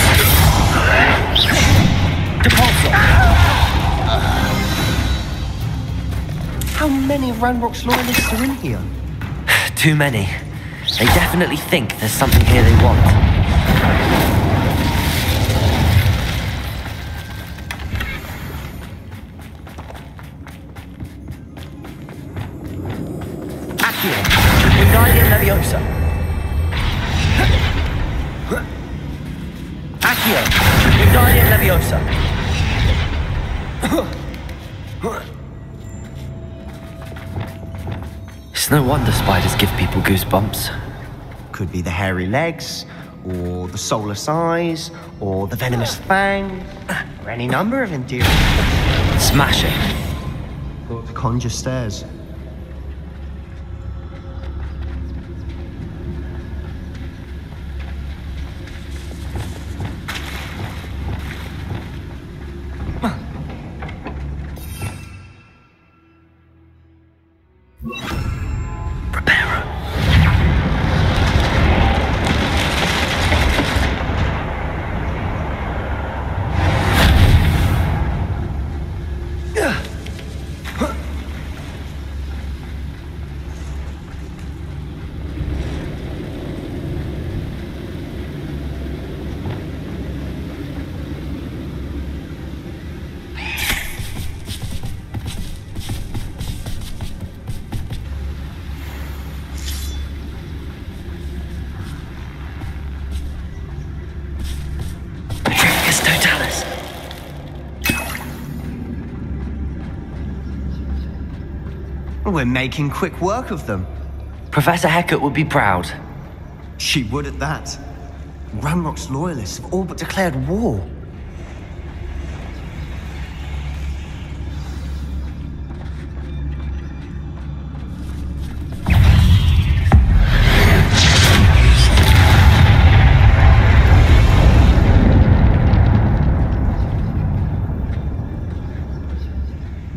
Depulso! How many of Ranrock's loyalists are in here? Too many. They definitely think there's something here they want. Accio! Wingardium Leviosa! Accio! Wingardium Leviosa! It's no wonder spiders give people goosebumps. Could be the hairy legs, or the soulless eyes, or the venomous fang, or any number of endearing. Smashing. Or the conjure stares. Totalis. We're making quick work of them. Professor Hecat would be proud. She would at that. Ranrock's loyalists have all but declared war.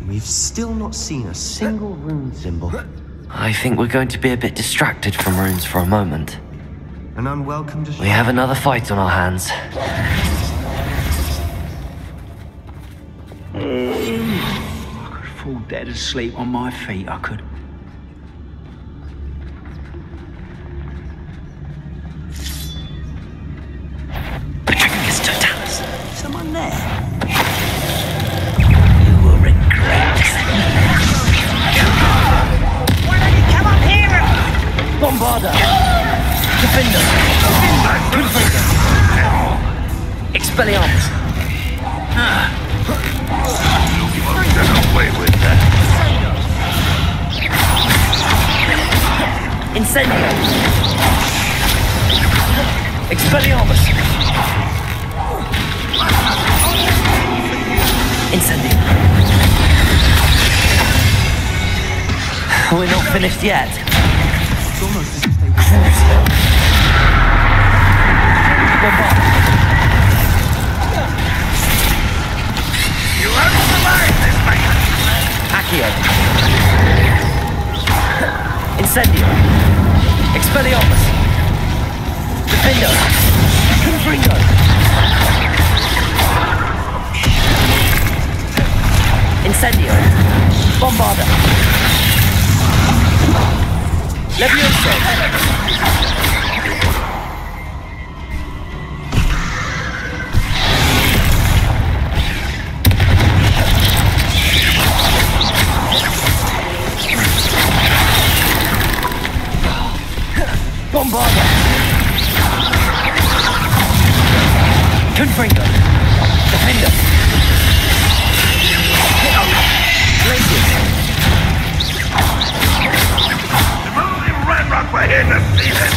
We've still not seen a single rune symbol. I think we're going to be a bit distracted from runes for a moment. An unwelcome distraction. We have another fight on our hands. I could fall dead asleep on my feet, I could. Patricius Totalis. Someone there? You will regret. Why don't you come up here? Bombarda! Defender! Confringo! Expelliarmus! Get away with that. Incendio! Expelliarmus! Incendio! We're not finished yet. It's almost as if they were... Bombard! You won't survive this, mate. Accio! Incendio! Expelliarmus! Defendo! Confringo! Incendio! Bombarda! Levioso! Bombarda! Confringo! Defender! Glacius! If only Ranrock were here to see this.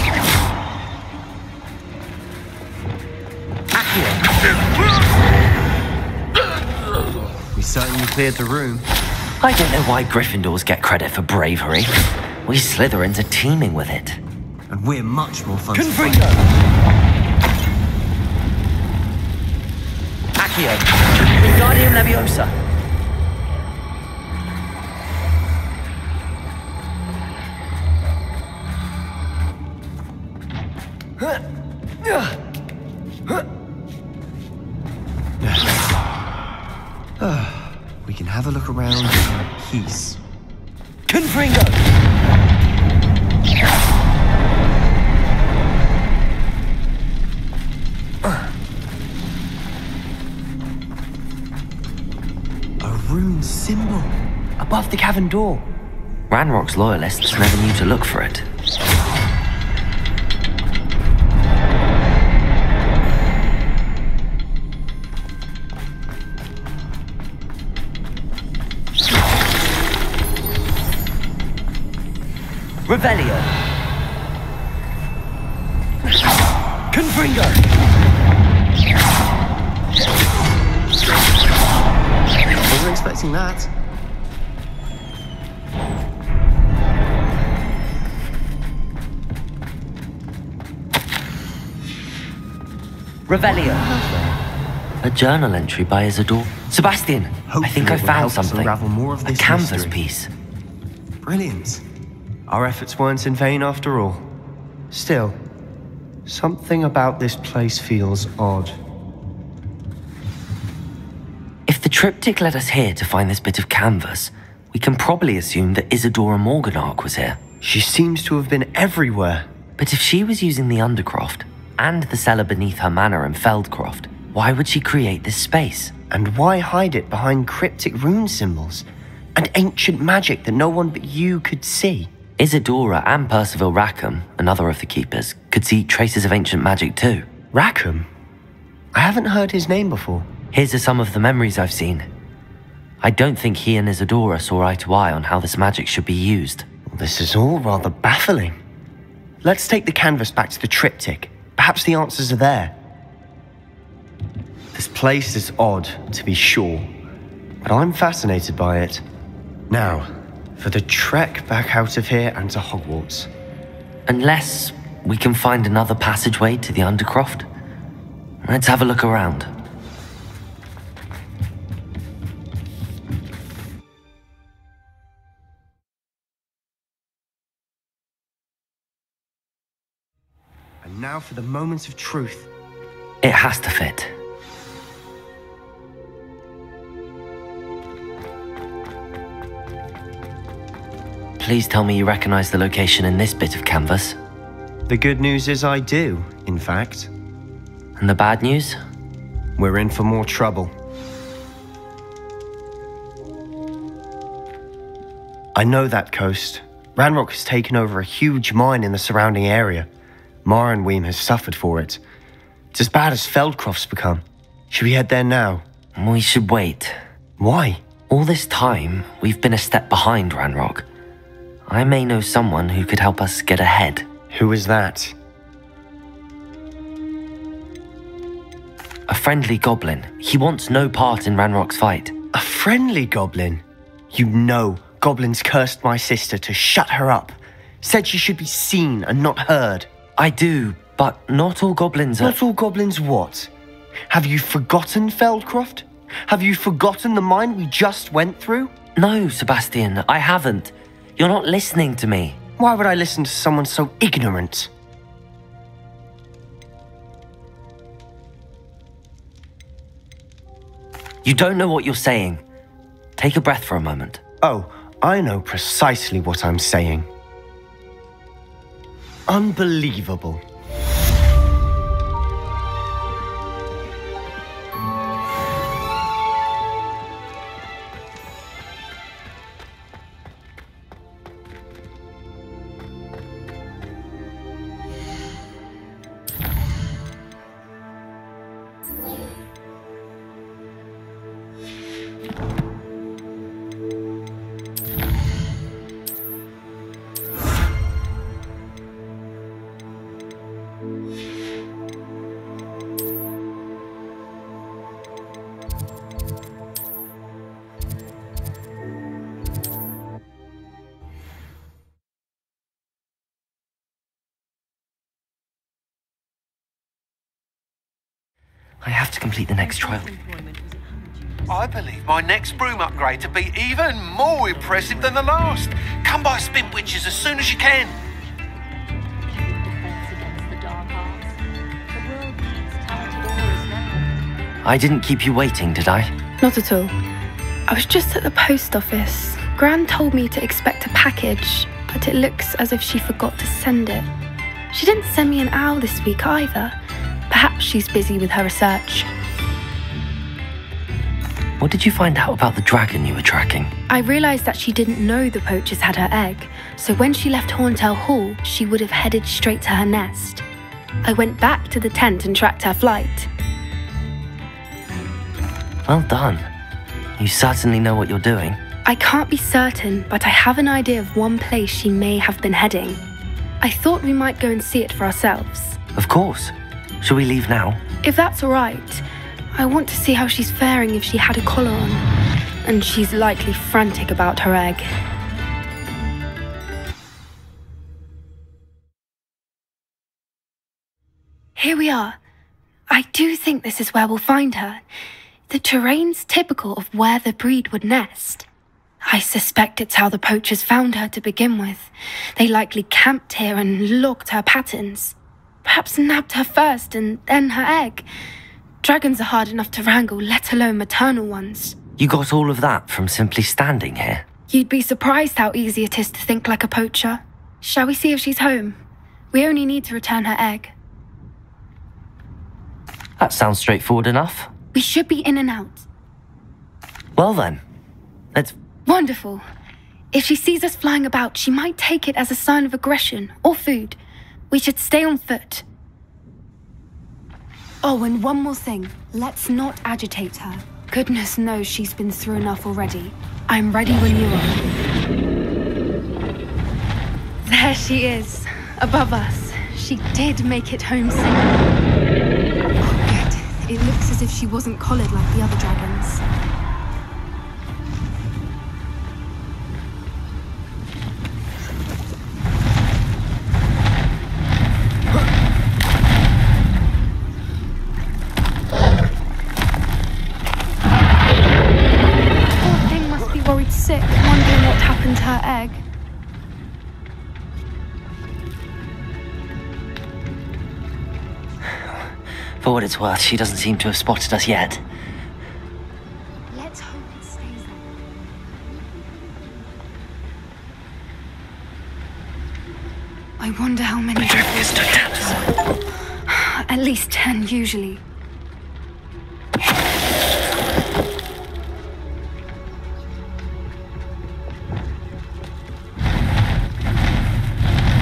Accio! We certainly cleared the room. I don't know why Gryffindors get credit for bravery. We Slytherins are teeming with it. And we're much more fun to fight. Confringo! Accio! Wingardium Leviosa! We can have a look around in peace. Confringo! A rune symbol above the cavern door. Ranrock's loyalists never knew to look for it. Revelio! Confringo! Wasn't expecting that. Revelio! A journal entry by Isidore. Sebastian, I think I it will found help us something. unravel more of A this canvas mystery. piece. Brilliant. Our efforts weren't in vain after all. Still, something about this place feels odd. If the triptych led us here to find this bit of canvas, we can probably assume that Isadora Morganark was here. She seems to have been everywhere. But if she was using the Undercroft and the cellar beneath her manor in Feldcroft, why would she create this space? And why hide it behind cryptic rune symbols and ancient magic that no one but you could see? Isadora and Percival Rackham, another of the keepers, could see traces of ancient magic too. Rackham? I haven't heard his name before. Here's are some of the memories I've seen. I don't think he and Isadora saw eye to eye on how this magic should be used. This is all rather baffling. Let's take the canvas back to the triptych. Perhaps Perhaps the answers are there. This place is odd, to be sure, but I'm fascinated by it. Now, for the trek back out of here and to Hogwarts. Unless we can find another passageway to the Undercroft. Let's have a look around. And now for the moment of truth. It has to fit. Please tell me you recognize the location in this bit of canvas. The good news is I do, in fact. And the bad news? We're in for more trouble. I know that coast. Ranrock has taken over a huge mine in the surrounding area. Marenweem has suffered for it. It's as bad as Feldcroft's become. Should we head there now? We should wait. Why? All this time, we've been a step behind Ranrock. I may know someone who could help us get ahead. Who is that? A friendly goblin. He wants no part in Ranrock's fight. A friendly goblin? You know goblins cursed my sister to shut her up. Said she should be seen and not heard. I do, but not all goblins are... Not all goblins what? Have you forgotten Feldcroft? Have you forgotten the mine we just went through? No, Sebastian, I haven't. You're not listening to me. Why would I listen to someone so ignorant? You don't know what you're saying. Take a breath for a moment. Oh, I know precisely what I'm saying. Unbelievable. I have to complete the next trial. I believe my next broom upgrade to be even more impressive than the last. Come by Spin Witches as soon as you can. I didn't keep you waiting, did I? Not at all. I was just at the post office. Gran told me to expect a package, but it looks as if she forgot to send it. She didn't send me an owl this week either. Perhaps she's busy with her research. What did you find out about the dragon you were tracking? I realised that she didn't know the poachers had her egg, so when she left Horntail Hall, she would have headed straight to her nest. I went back to the tent and tracked her flight. Well done. You certainly know what you're doing. I can't be certain, but I have an idea of one place she may have been heading. I thought we might go and see it for ourselves. Of course. Shall we leave now? If that's all right. I want to see how she's faring if she had a collar on. And she's likely frantic about her egg. Here we are. I do think this is where we'll find her. The terrain's typical of where the breed would nest. I suspect it's how the poachers found her to begin with. They likely camped here and logged her patterns. Perhaps nabbed her first and then her egg. Dragons are hard enough to wrangle, let alone maternal ones. You got all of that from simply standing here? You'd be surprised how easy it is to think like a poacher. Shall we see if she's home? We only need to return her egg. That sounds straightforward enough. We should be in and out. Well then, let's... Wonderful. If she sees us flying about, she might take it as a sign of aggression or food. We should stay on foot. Oh, and one more thing. Let's not agitate her. Goodness knows she's been through enough already. I'm ready when you are. There she is, above us. She did make it home safe. Oh, good. It looks as if she wasn't collared like the other dragons. Poor thing must be worried sick, wondering what happened to her egg. For what it's worth, she doesn't seem to have spotted us yet. Let's hope it stays there. I wonder how many... At least 10, usually.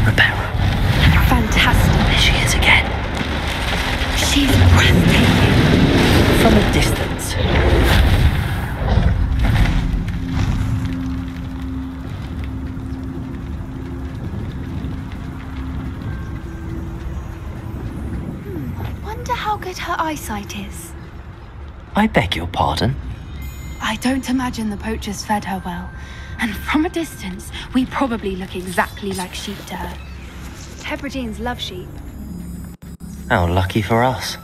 Reparo. Fantastic. There she is again. She's breathtaking. From a distance. Wonder how good her eyesight is. I beg your pardon? I don't imagine the poachers fed her well. And from a distance, we probably look exactly like sheep to her. Hebrideans love sheep. How lucky for us.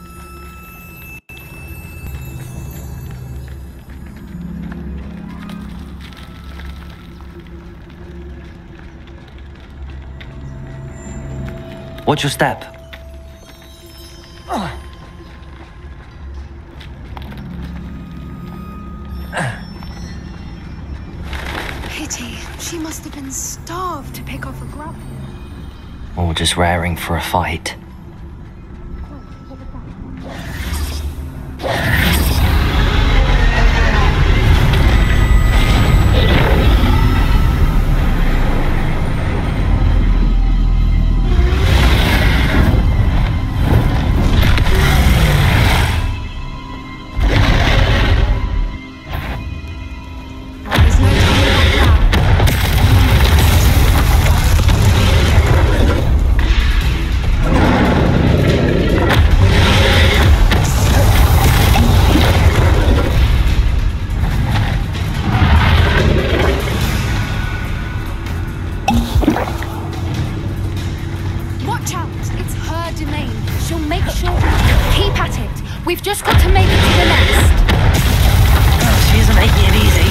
Watch your step. Pity. She must have been starved to pick off a grub. Or just raring for a fight. We've just got to make it to the nest. Oh, she isn't making it easy.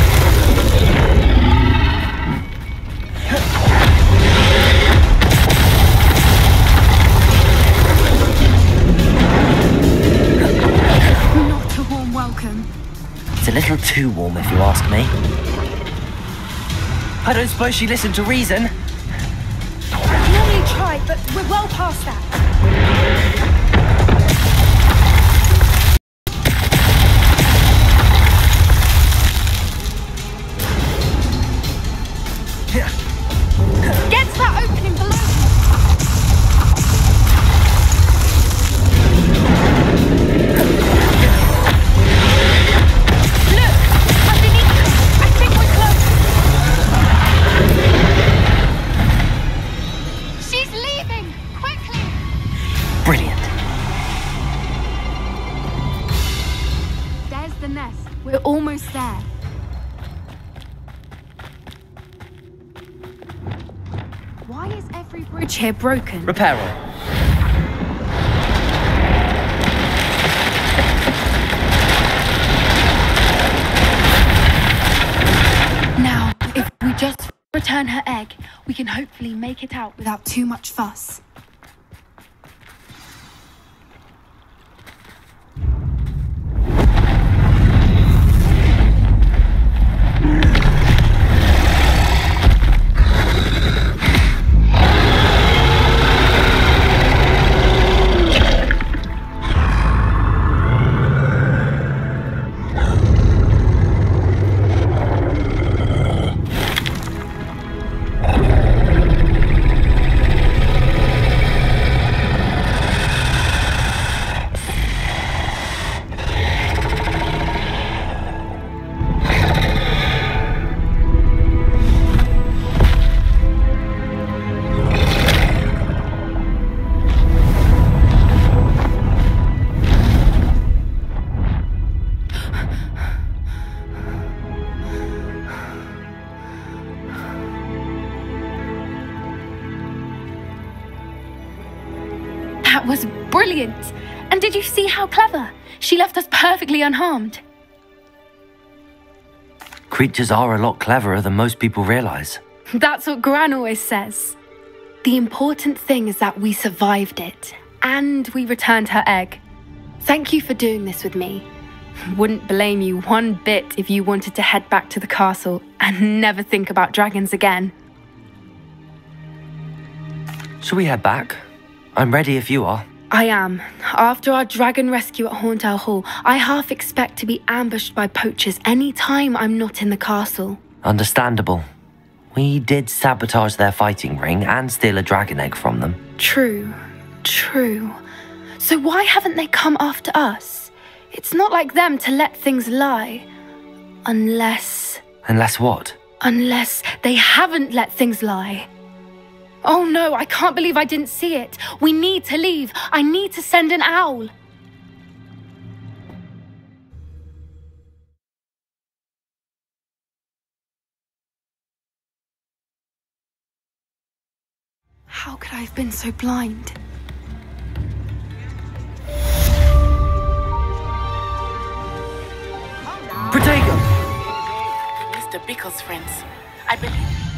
Not a warm welcome. It's a little too warm, if you ask me. I don't suppose she listened to reason. I normally try, but we're well past that. Get to that opening below. Look, underneath us. I think we're close. She's leaving. Quickly. Brilliant. There's the nest. We're almost there. Why is every bridge here broken? Reparo. Now, if we just return her egg, we can hopefully make it out without too much fuss. was brilliant. And did you see how clever? She left us perfectly unharmed. Creatures are a lot cleverer than most people realize. That's what Gran always says. The important thing is that we survived it, and we returned her egg. Thank you for doing this with me. Wouldn't blame you one bit if you wanted to head back to the castle and never think about dragons again. Shall we head back? I'm ready if you are. I am. After our dragon rescue at Hauntel Hall, I half expect to be ambushed by poachers any time I'm not in the castle. Understandable. We did sabotage their fighting ring and steal a dragon egg from them. True. So why haven't they come after us? It's not like them to let things lie. Unless... Unless what? Unless they haven't let things lie. Oh no, I can't believe I didn't see it. We need to leave. I need to send an owl. How could I have been so blind? Protego! Mr. Bickle's friends. I believe...